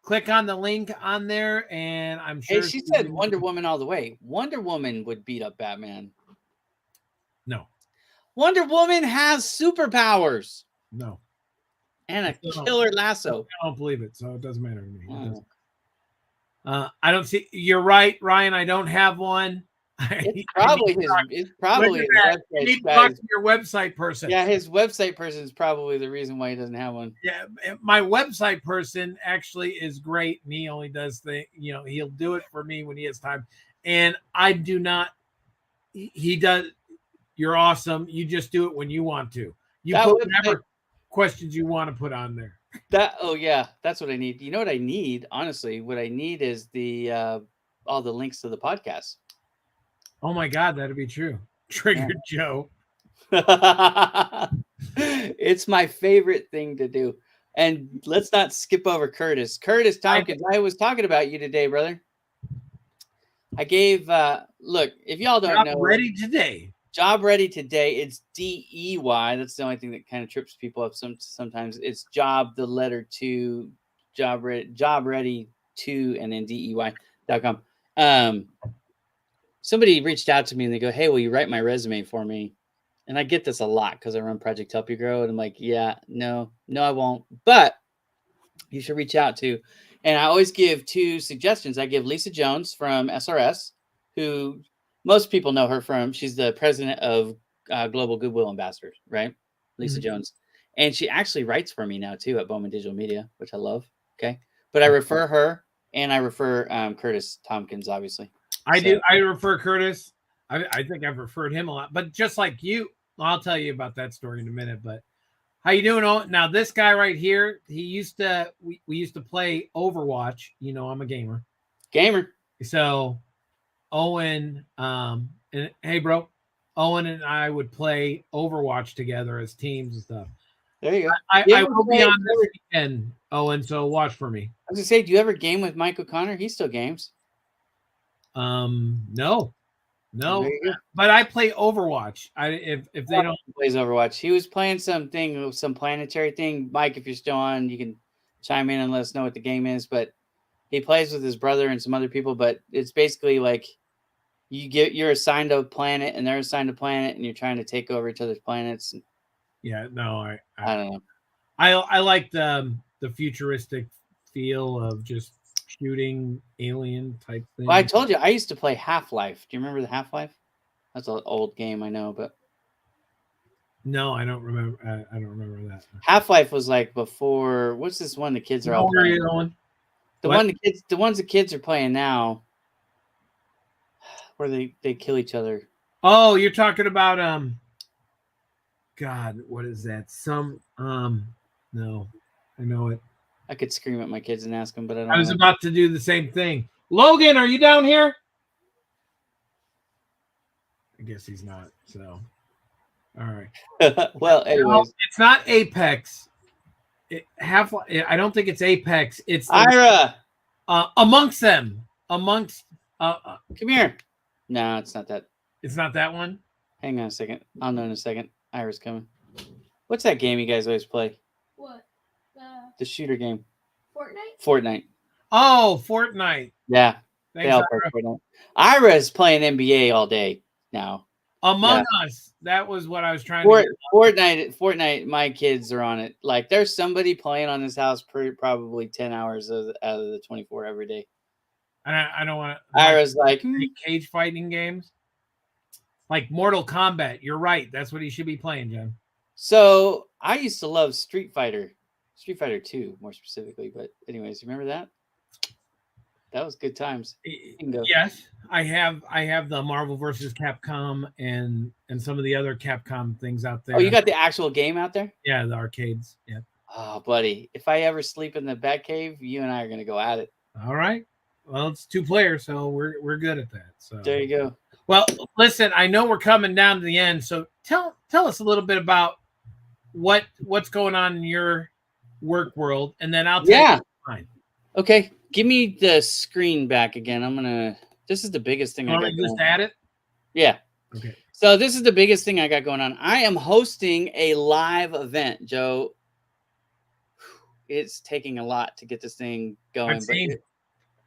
click on the link on there, and I'm sure. Hey, she said Wonder Woman all the way. Wonder Woman would beat up Batman. No. Wonder Woman has superpowers. No. And a killer lasso. I don't believe it, so it doesn't matter to me. I don't see. You're right, Ryan. I don't have one. It's probably his website. You need to talk to your website person. Yeah, his website person is probably the reason why he doesn't have one. Yeah, my website person actually is great, and he only does he'll do it for me when he has time, and I do not. He does. You're awesome. You just do it when you want to. You put whatever questions you want to put on there. That's what I need. You know what I need? Honestly, what I need is the all the links to the podcast. Oh my God, that'd be true. Triggered Joe. It's my favorite thing to do. And let's not skip over Curtis. Curtis Tompkins, I was talking about you today, brother. I gave look, if y'all don't know, Job Ready Today. It's DEY. That's the only thing that kind of trips people up sometimes. It's job, the letter 2, job ready 2, and then DEY.com. Somebody reached out to me and they go, hey, will you write my resume for me? And I get this a lot because I run Project Help You Grow. And I'm like, yeah, no, I won't. But you should reach out to. And I always give 2 suggestions. I give Lisa Jones from SRS, who most people know her from. She's the president of Global Goodwill Ambassadors, right? Lisa Jones. And she actually writes for me now, too, at Bowman Digital Media, which I love. Okay. But I refer her, and I refer Curtis Tompkins, obviously. I do. I refer Curtis. I think I've referred him a lot, but just like you, I'll tell you about that story in a minute. But how you doing? Now this guy right here, we used to play Overwatch. I'm a gamer. Gamer. So Owen, and hey, bro, Owen and I would play Overwatch together as teams and stuff. There you go. I You ever will be play- on this weekend, Owen. So watch for me. I was gonna say, do you ever game with Mike O'Connor? He still games. No, There you go. but I play Overwatch. If they don't, He plays Overwatch. He was playing some planetary thing. Mike, if you're still on, you can chime in and let us know what the game is. But he plays with his brother and some other people. But it's basically like you're assigned a planet and they're assigned a planet, and you're trying to take over each other's planets. yeah, no, I don't know. I like the futuristic feel of just shooting alien type thing. Well, I told you I used to play Half-Life. Do you remember the Half-Life? That's an old game, I know, but No, I don't remember. I don't remember that. Half-Life was like before. What's this one the kids are all Where are playing? you going? The What? ones the kids are playing now, where they kill each other. Oh, you're talking about God, what is that? No, I know it. I could scream at my kids and ask them, but I don't. I was know. about to do the same thing. Logan, are you down here? I guess he's not. So, all right. Well, anyways, No, it's not Apex. I don't think it's Apex. It's Ira, amongst them. Amongst. come here. No, it's not that. It's not that one. Hang on a second. I'll know in a second. Ira's coming. What's that game you guys always play? What? The shooter game. Fortnite? Fortnite. Oh, Fortnite. Yeah, Thanks, they all Ira. play Fortnite. Ira is playing NBA all day now. Among Us. That was what I was trying to get. Fortnite, my kids are on it. Like, there's somebody playing on this house probably 10 hours out of the 24 every day. I don't want to. Ira's like, cage fighting games. Like Mortal Kombat. You're right. That's what he should be playing, Jen. so I used to love Street Fighter 2 more specifically. But anyways, you remember that? That was good times. You can go. Yes, I have the Marvel versus Capcom and some of the other Capcom things out there. Oh, you got the actual game out there? Yeah, the arcades. Yeah. Oh, buddy, if I ever sleep in the Batcave, you and I are gonna go at it. All right. Well, it's 2 players, so we're good at that. So There you go. Well, listen, I know we're coming down to the end, so tell us a little bit about what's going on in your work world, and then I'll tell you mine. Okay, give me the screen back again. This is the biggest thing I got. Just add it. Yeah. Okay. So this is the biggest thing I got going on. I am hosting a live event, Joe. It's taking a lot to get this thing going,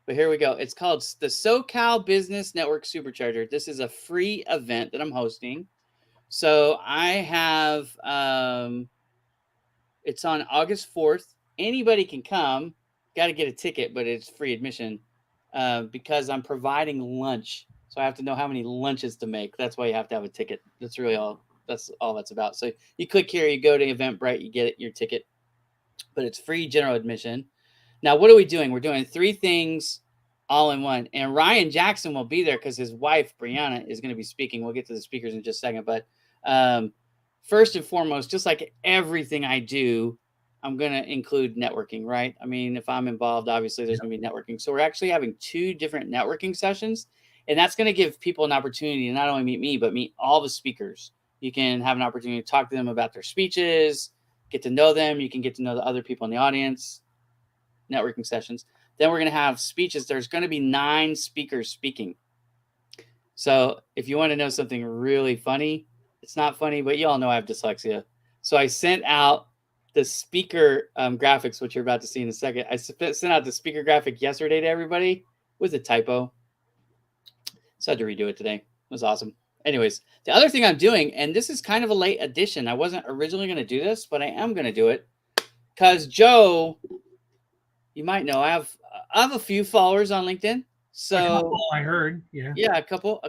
but here we go. It's called the SoCal Business Network Supercharger. This is a free event that I'm hosting. So I have it's on August 4th. Anybody can come. Got to get a ticket, but it's free admission because I'm providing lunch. So I have to know how many lunches to make. That's why you have to have a ticket. That's really all. That's all that's about. So you click here, you go to Eventbrite, you get your ticket, but it's free general admission. Now, what are we doing? We're doing 3 things all in one. And Ryan Jackson will be there because his wife, Brianna, is going to be speaking. We'll get to the speakers in just a second. But first and foremost, just like everything I do, I'm going to include networking, right? I mean, if I'm involved, obviously there's going to be networking. So we're actually having 2 different networking sessions. And that's going to give people an opportunity to not only meet me, but meet all the speakers. You can have an opportunity to talk to them about their speeches, get to know them. You can get to know the other people in the audience, networking sessions. Then we're going to have speeches. There's going to be 9 speakers speaking. So if you want to know something really funny, it's not funny, but you all know I have dyslexia. So I sent out the speaker graphics, which you're about to see in a second. I sent out the speaker graphic yesterday to everybody with a typo. So I had to redo it today. It was awesome. Anyways, the other thing I'm doing, and this is kind of a late addition. I wasn't originally going to do this, but I am going to do it because Joe, you might know, I have a few followers on LinkedIn. So I heard, yeah, a couple.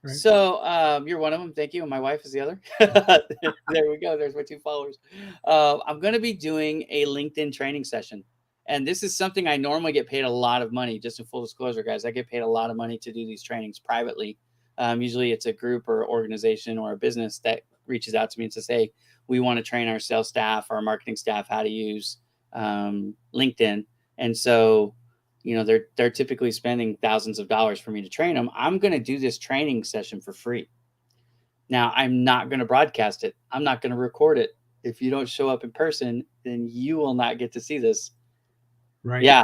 Right. So you're one of them. Thank you. And my wife is the other. There we go. There's my 2 followers. I'm going to be doing a LinkedIn training session. And this is something I normally get paid a lot of money. Just in full disclosure, guys, I get paid a lot of money to do these trainings privately. Usually it's a group or organization or a business that reaches out to me and says, hey, we want to train our sales staff, our marketing staff, how to use LinkedIn. And so they're typically spending thousands of dollars for me to train them. I'm going to do this training session for free. Now, I'm not going to broadcast it. I'm not going to record it. If you don't show up in person, then you will not get to see this. Right. Yeah,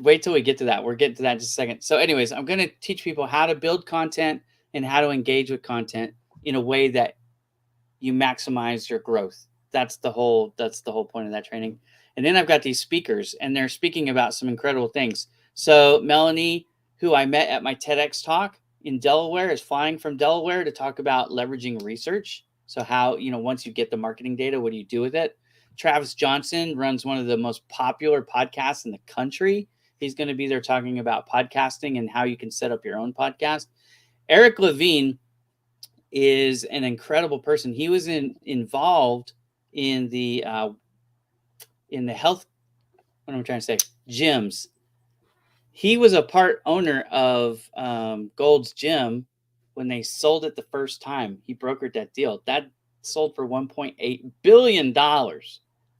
wait till we get to that. We're getting to that in just a second. So anyways, I'm going to teach people how to build content and how to engage with content in a way that you maximize your growth. That's the whole point of that training. And then I've got these speakers, and they're speaking about some incredible things. So Melanie, who I met at my TEDx talk in Delaware, is flying from Delaware to talk about leveraging research. So how, once you get the marketing data, what do you do with it? Travis Johnson runs one of the most popular podcasts in the country. He's going to be there talking about podcasting and how you can set up your own podcast. Eric Levine is an incredible person. He was involved in the health, what am I trying to say? Gyms. He was a part owner of Gold's Gym when they sold it the first time. He brokered that deal. That sold for $1.8 billion.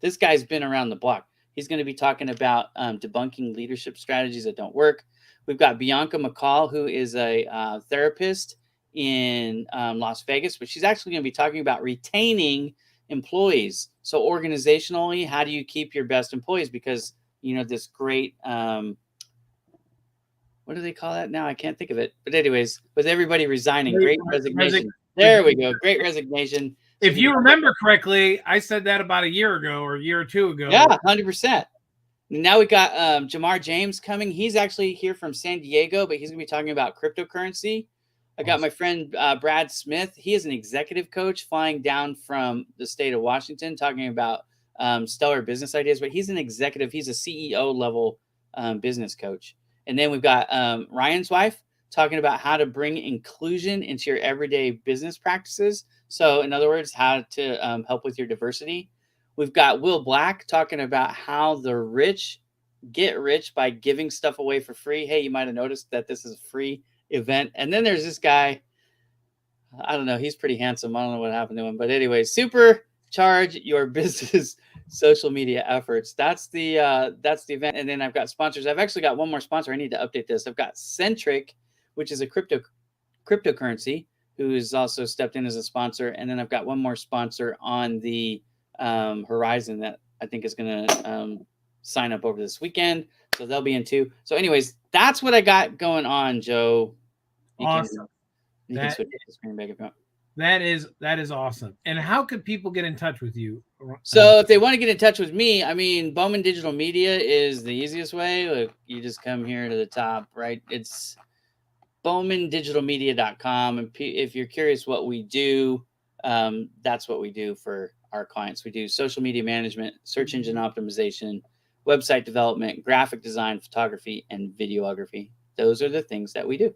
This guy's been around the block. He's going to be talking about debunking leadership strategies that don't work. We've got Bianca McCall, who is a therapist in Las Vegas, but she's actually going to be talking about retaining employees. So organizationally, how do you keep your best employees? Because, this great, what do they call that now? I can't think of it. But anyways, with everybody resigning, great resignation. There we go. Great resignation. If you remember correctly, I said that about a year ago or a year or two ago. Yeah, 100%. Now we got Jamar James coming. He's actually here from San Diego, but he's going to be talking about cryptocurrency. I got my friend Brad Smith. He is an executive coach flying down from the state of Washington talking about stellar business ideas, but he's an executive. He's a CEO level business coach. And then we've got Ryan's wife talking about how to bring inclusion into your everyday business practices. So in other words, how to help with your diversity. We've got Will Black talking about how the rich get rich by giving stuff away for free. Hey, you might have noticed that this is a free event. And then there's this guy, I don't know, he's pretty handsome. I don't know what happened to him. But anyway, supercharge your business social media efforts. That's the event. And then I've got sponsors. I've actually got one more sponsor. I need to update this. I've got Centric, which is a cryptocurrency, who has also stepped in as a sponsor. And then I've got one more sponsor on the horizon that I think is going to sign up over this weekend. So they'll be in too. So anyways, that's what I got going on, Joe. Awesome. You can switch the screen back if you want. That is awesome. And how could people get in touch with you? So if they want to get in touch with me, I mean, Bowman Digital Media is the easiest way. Look, you just come here to the top, right? It's bowmandigitalmedia.com. And if you're curious what we do, that's what we do for our clients. We do social media management, search engine optimization, website development, graphic design, photography, and videography. Those are the things that we do.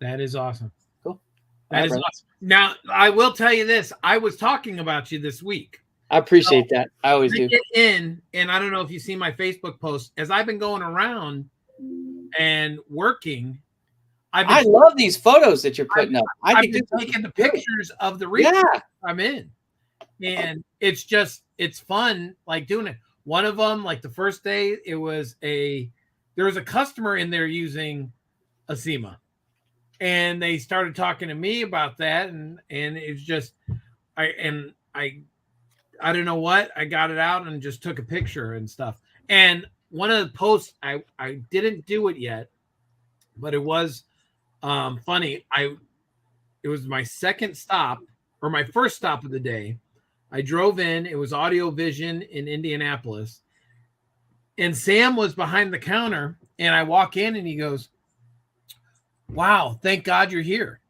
That is awesome. Cool. That is awesome. Now, I will tell you this. I was talking about you this week. I appreciate that. I always do. Get in, and I don't know if you see my Facebook post. As I've been going around and working, I love these photos that you're putting up. I've been taking the pictures of the region I'm in. And it's fun, like doing it. One of them, like the first day, there was a customer in there using Acima. And they started talking to me about that. And it's just, I don't know what, I got it out and just took a picture and stuff. And one of the posts, I didn't do it yet, but it was funny. It was my second stop or my first stop of the day. I drove in. It was Audio Vision in Indianapolis. And Sam was behind the counter. And I walk in and he goes, "Wow, thank God you're here."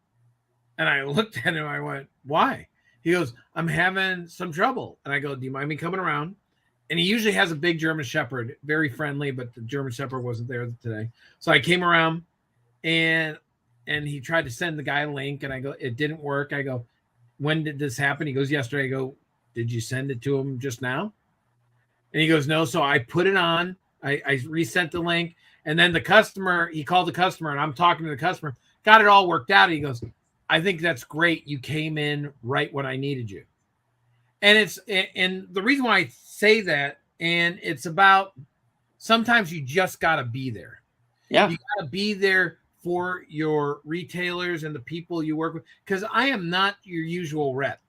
And I looked at him. I went, "Why?" He goes, "I'm having some trouble." And I go, "Do you mind me coming around?" And he usually has a big German Shepherd, very friendly, but the German Shepherd wasn't there today. So I came around and he tried to send the guy a link. And I go, "It didn't work." I go, "When did this happen?" He goes, "Yesterday." I go, "Did you send it to him just now?" And he goes, "No." So I put it on. I resent the link. And then the customer, he called the customer, and I'm talking to the customer, got it all worked out. He goes, "I think that's great. You came in right when I needed you." And the reason why I say that, and it's about sometimes you just got to be there. Yeah. You got to be there for your retailers and the people you work with. Because I am not your usual rep.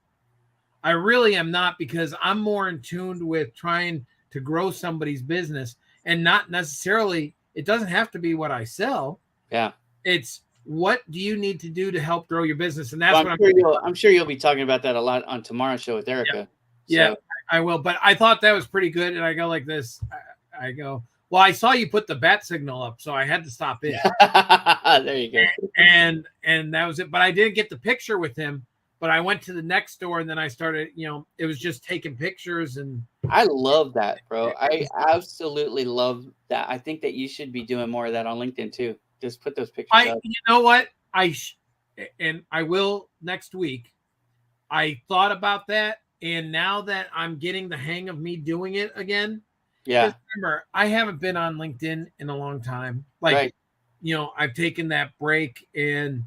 I really am not, because I'm more in tune with trying to grow somebody's business, and not necessarily, it doesn't have to be what I sell. Yeah. It's what do you need to do to help grow your business? And that's Well, what I'm sure you'll be talking about that a lot on tomorrow's show with Erica. Yeah, I will. But I thought that was pretty good. And I go like this. I go, well, I saw you put the bat signal up, so I had to stop in. There you go. And that was it. But I didn't get the picture with him. But I went to the next store, and then I started, it was just taking pictures. And I love that, bro. I absolutely love that. I think that you should be doing more of that on LinkedIn too. Just put those pictures up. You know what? And I will next week. I thought about that. And now that I'm getting the hang of me doing it again. Yeah. Remember, I haven't been on LinkedIn in a long time. Like, right. I've taken that break, and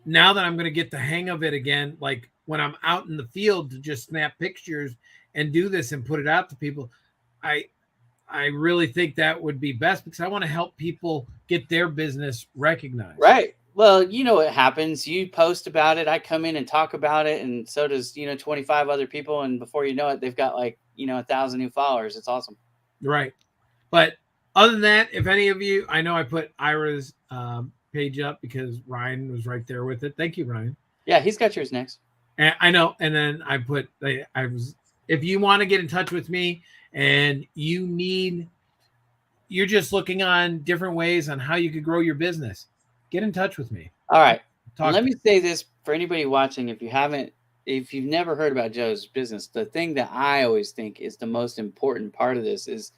now that I'm going to get the hang of it again, like when I'm out in the field to just snap pictures and do this and put it out to people, I really think that would be best, because I want to help people get their business recognized. Right. Well, what happens. You post about it. I come in and talk about it. And so does, 25 other people. And before you know it, they've got 1,000 new followers. It's awesome. Right. But other than that, if any of you, I know I put Ira's page up because Ryan was right there with it. Thank you, Ryan. Yeah, he's got yours next. And I know. And then I put, if you want to get in touch with me and you're just looking on different ways on how you could grow your business, get in touch with me. All right. Let me say this for anybody watching. If you've never heard about Joe's business, the thing that I always think is the most important part of this is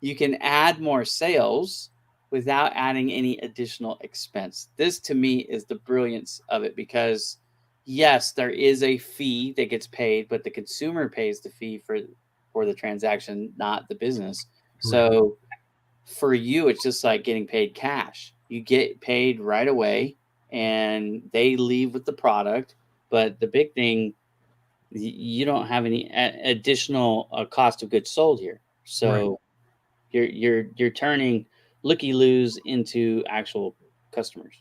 you can add more sales without adding any additional expense. This to me is the brilliance of it, because yes, there is a fee that gets paid, but the consumer pays the fee for the transaction, not the business. Right. So for you, it's just like getting paid cash. You get paid right away and they leave with the product. But the big thing, you don't have any additional cost of goods sold here. So you're turning looky-loos into actual customers.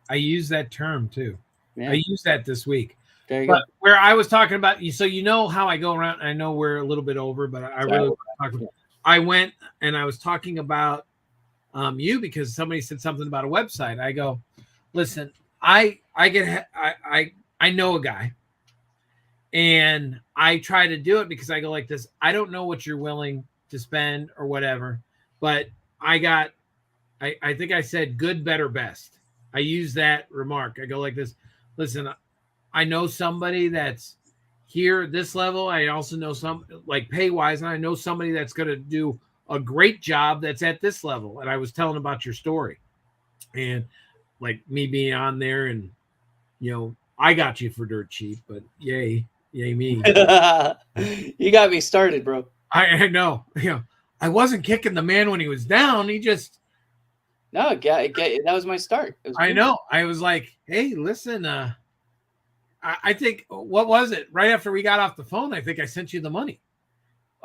I use that term too. Yeah. I used that this week. There you go. Where I was talking about, so how I go around. I know we're a little bit over, but I really want to talk about. I went and I was talking about you because somebody said something about a website. I go, listen, I know a guy, and I try to do it because I go like this. I don't know what you're willing to spend or whatever, but I think I said good, better, best. I use that remark. I go like this. Listen, I know somebody that's here at this level. I also know some, like pay wise, and I know somebody that's going to do a great job that's at this level. And I was telling about your story and like me being on there, and I got you for dirt cheap, but yay me. You got me started, bro. I know. I wasn't kicking the man when he was down. He just that was my start. I know. I was like, hey, listen, I think, what was it? Right after we got off the phone, I think I sent you the money.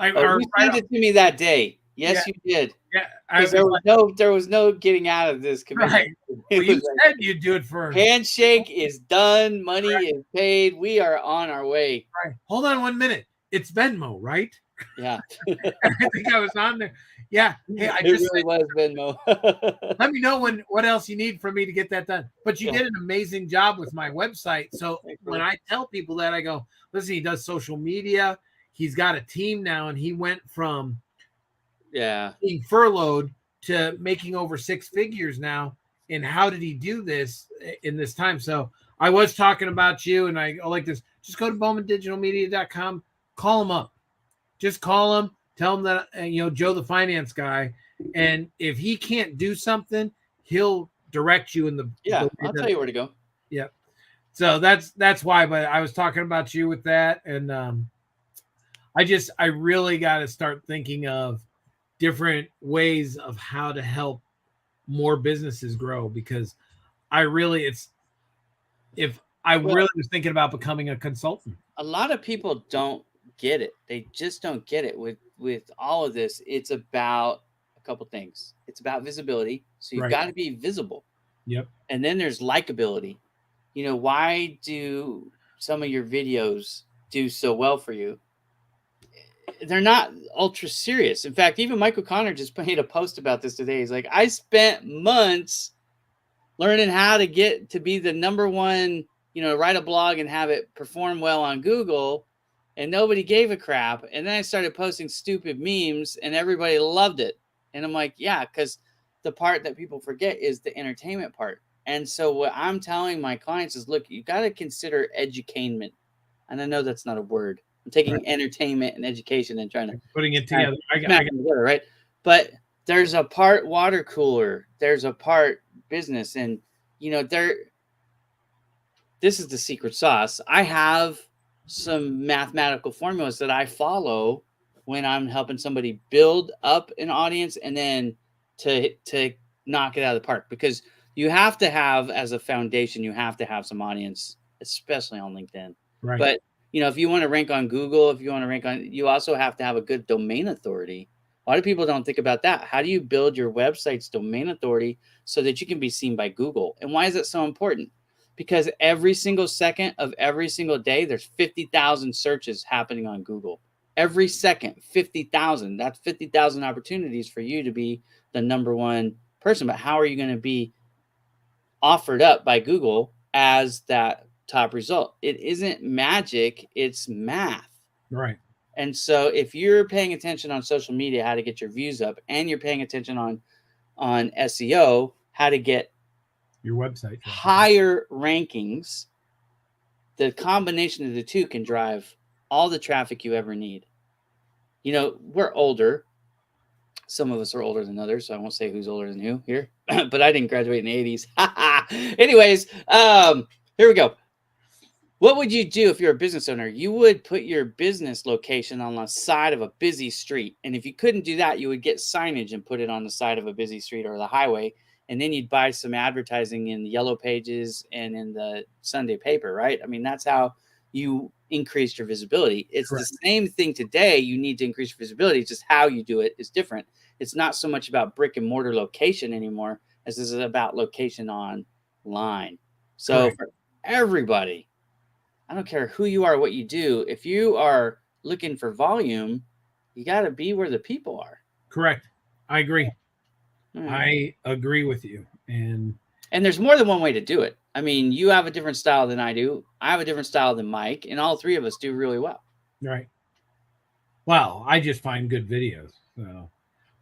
You sent it to me that day. Yes, you did. Yeah, there was no getting out of this commission. Right. Well, you said you'd do it for handshake is done. Money is paid. We are on our way. Right. Hold on 1 minute. It's Venmo, right? Yeah. I think I was on there. Yeah. Hey, it really was Venmo. Let me know what else you need from me to get that done. But you did an amazing job with my website. So when I tell people that, I go, listen, he does social media. He's got a team now, and he went from being furloughed to making over 6 figures now. And how did he do this in this time? So I was talking about you, and I go like this. Just go to bowmandigitalmedia.com, call him up. Just call him, tell him that, Joe, the finance guy. And if he can't do something, he'll direct you in the. Yeah, I'll tell you where to go. Yeah. So that's why, but I was talking about you with that. And I really got to start thinking of different ways of how to help more businesses grow, because I really was thinking about becoming a consultant. A lot of people don't get it. They just don't get it with all of this. It's about a couple things. It's about visibility. So you've Right. got to be visible. Yep. And then there's likability. You know, why do some of your videos do so well for you? They're not ultra serious. In fact, even Michael Connor just made a post about this today. He's like, I spent months learning how to get to be the number one, you know, write a blog and have it perform well on Google, and nobody gave a crap. And then I started posting stupid memes and everybody loved it. And I'm like, yeah, because the part that people forget is the entertainment part. And so what I'm telling my clients is, look, you got to consider edutainment. And I know that's not a word. I'm taking entertainment and education and trying to putting it together. I got together, right? But there's a part water cooler. There's a part business. And, you know, this is the secret sauce. I have some mathematical formulas that I follow when I'm helping somebody build up an audience and then to knock it out of the park, because you have to have, as a foundation, you have to have some audience, especially on LinkedIn. Right. But, you know, if you want to rank on Google, if you want to rank on, you also have to have a good domain authority. A lot of people don't think about that. How do you build your website's domain authority so that you can be seen by Google? And why is that so important? Because every single second of every single day, there's 50,000 searches happening on Google. Every second, 50,000. That's 50,000 opportunities for you to be the number one person. But how are you going to be offered up by Google as that top result? It isn't magic, it's math. Right. And so if you're paying attention on social media, how to get your views up, and you're paying attention on SEO, how to get your website higher rankings, the combination of the two can drive all the traffic you ever need. You know, we're older. Some of us are older than others, so I won't say who's older than who here, but I didn't graduate in the 80s. Anyways, here we go. What would you do if you're a business owner? You would put your business location on the side of a busy street. And if you couldn't do that, you would get signage and put it on the side of a busy street or the highway. And then you'd buy some advertising in the Yellow Pages and in the Sunday paper, right? I mean, that's how you increased your visibility. It's Correct. the same thing today. You need to increase your visibility. It's just how you do it is different. It's not so much about brick and mortar location anymore as this is about location online. So Correct. for everybody, I don't care who you are, what you do. If you are looking for volume, you got to be where the people are. Correct. I agree. Mm. I agree with you. And there's more than one way to do it. I mean, you have a different style than I do. I have a different style than Mike, and all three of us do really well. Right. Well, I just find good videos. So,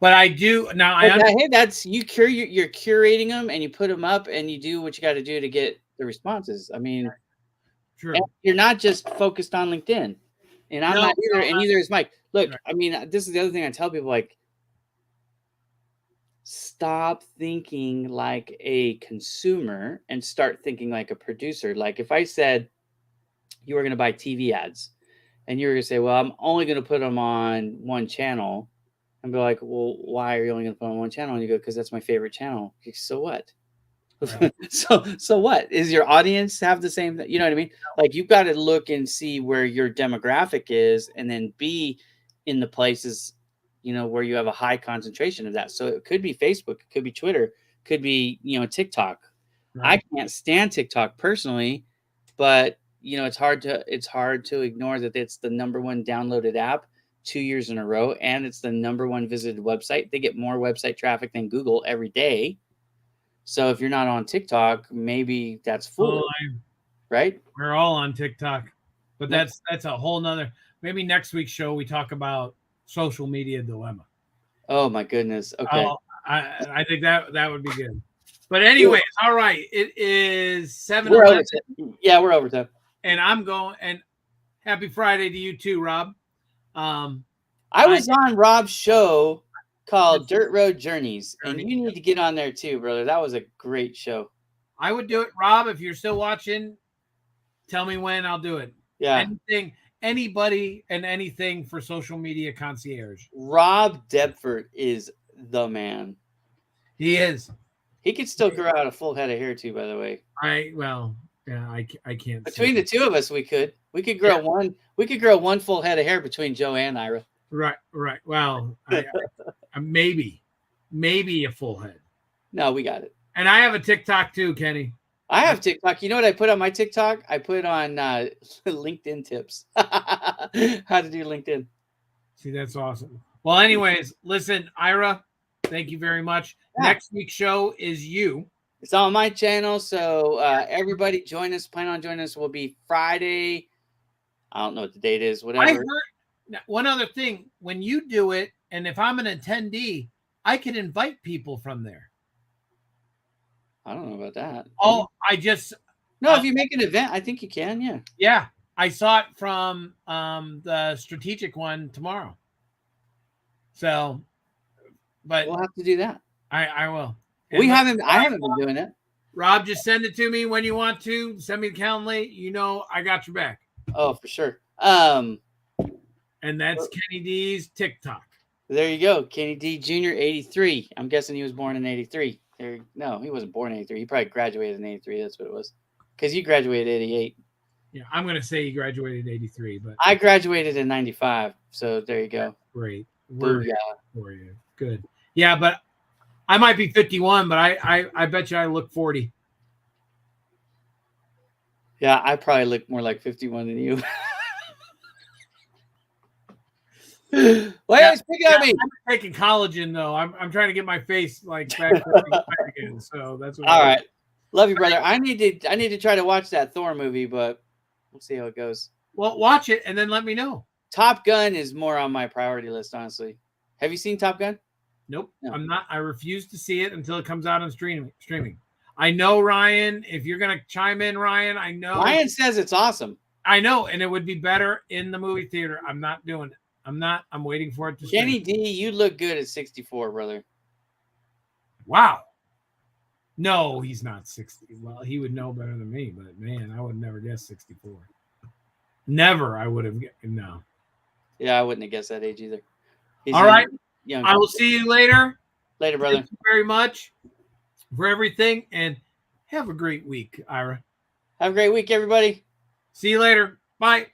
but I do now. Hey, that's you're curating them and you put them up and you do what you got to do to get the responses. I mean, true. You're not just focused on LinkedIn, and I'm not either, and neither is Mike. Look, right. I mean, this is the other thing I tell people: like, stop thinking like a consumer and start thinking like a producer. Like, if I said you were going to buy TV ads, and you were going to say, "Well, I'm only going to put them on one channel," and be like, "Well, why are you only going to put them on one channel?" And you go, "Because that's my favorite channel." Like, so what? Right. So what is your audience have the same, you know what I mean? Like, you've got to look and see where your demographic is and then be in the places, you know, where you have a high concentration of that. So it could be Facebook, it could be Twitter, could be, you know, TikTok. Right. I can't stand TikTok personally, but you know, it's hard to ignore that it's the number one downloaded app 2 years in a row, and it's the number one visited website. They get more website traffic than Google every day. So if you're not on TikTok, maybe that's foolish, right? We're all on TikTok, but that's a whole nother. Maybe next week's show we talk about social media dilemma. Oh my goodness! Okay, I think that would be good. But anyways, all right. It is 7:11. Yeah, we're over time. And I'm going. And happy Friday to you too, Rob. I was on Rob's show called Dirt Road Journeys, and you need to get on there too, brother. That was a great show. I would do it, Rob. If you're still watching, tell me when. I'll do it. Yeah. Anybody and anything for social media concierge. Rob Deptford is the man. He is. He could still grow out a full head of hair too, by the way. Well, Yeah, I can't. Between the two of us, we could grow one full head of hair between Joe and Ira. Right. Well, I maybe a full head. No, we got it. And I have a TikTok too, Kenny. I have TikTok. You know what I put on my TikTok? I put on LinkedIn tips. How to do LinkedIn. See, that's awesome. Well, anyways, listen, Ira, thank you very much. Yeah. Next week's show is you. It's on my channel, so everybody join us. Plan on joining us. Will be Friday. I don't know what the date is. Whatever. I heard one other thing. When you do it, and if I'm an attendee, I can invite people from there. I don't know about that. Oh, No, if you make an event, I think you can. Yeah. Yeah, I saw it from the strategic one tomorrow. So, but We'll have to do that. I will. I haven't been doing it. Rob, just send it to me when you want to. Send me the Calendly. You know I got your back. Oh, for sure. And that's Kenny D's TikTok. There you go. Kenny D Jr. 83. I'm guessing he was born in 83. No, he wasn't born in 83. He probably graduated in 83. That's what it was. Because you graduated 88. Yeah, I'm going to say he graduated in 83, but I graduated in 95. So there you go. Great. Booyah. For you. Good. Yeah, but I might be 51, but I bet you I look 40. Yeah, I probably look more like 51 than you. Speaking of me, I'm taking collagen though. I'm trying to get my face like back again. So that's what all right. Love you, brother. I need to try to watch that Thor movie, but we'll see how it goes. Well, watch it and then let me know. Top Gun is more on my priority list, honestly. Have you seen Top Gun? Nope. No. I'm not. I refuse to see it until it comes out on streaming. I know, Ryan, if you're going to chime in, Ryan, I know. Ryan says it's awesome. I know, and it would be better in the movie theater. I'm not doing it. I'm waiting for it to stream. Kenny D, you look good at 64, brother. Wow. No, he's not 60. Well, he would know better than me, but man, I would never guess 64. Never, I would have. No. Yeah, I wouldn't have guessed that age either. All right. Young. I will see you later. Later, brother. Thank you very much for everything, and have a great week, Ira. Have a great week, everybody. See you later. Bye.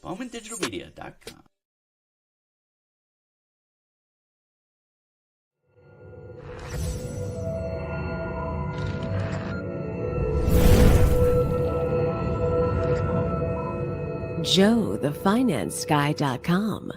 BowmanDigitalMedia.com. JoeTheFinanceGuy.com.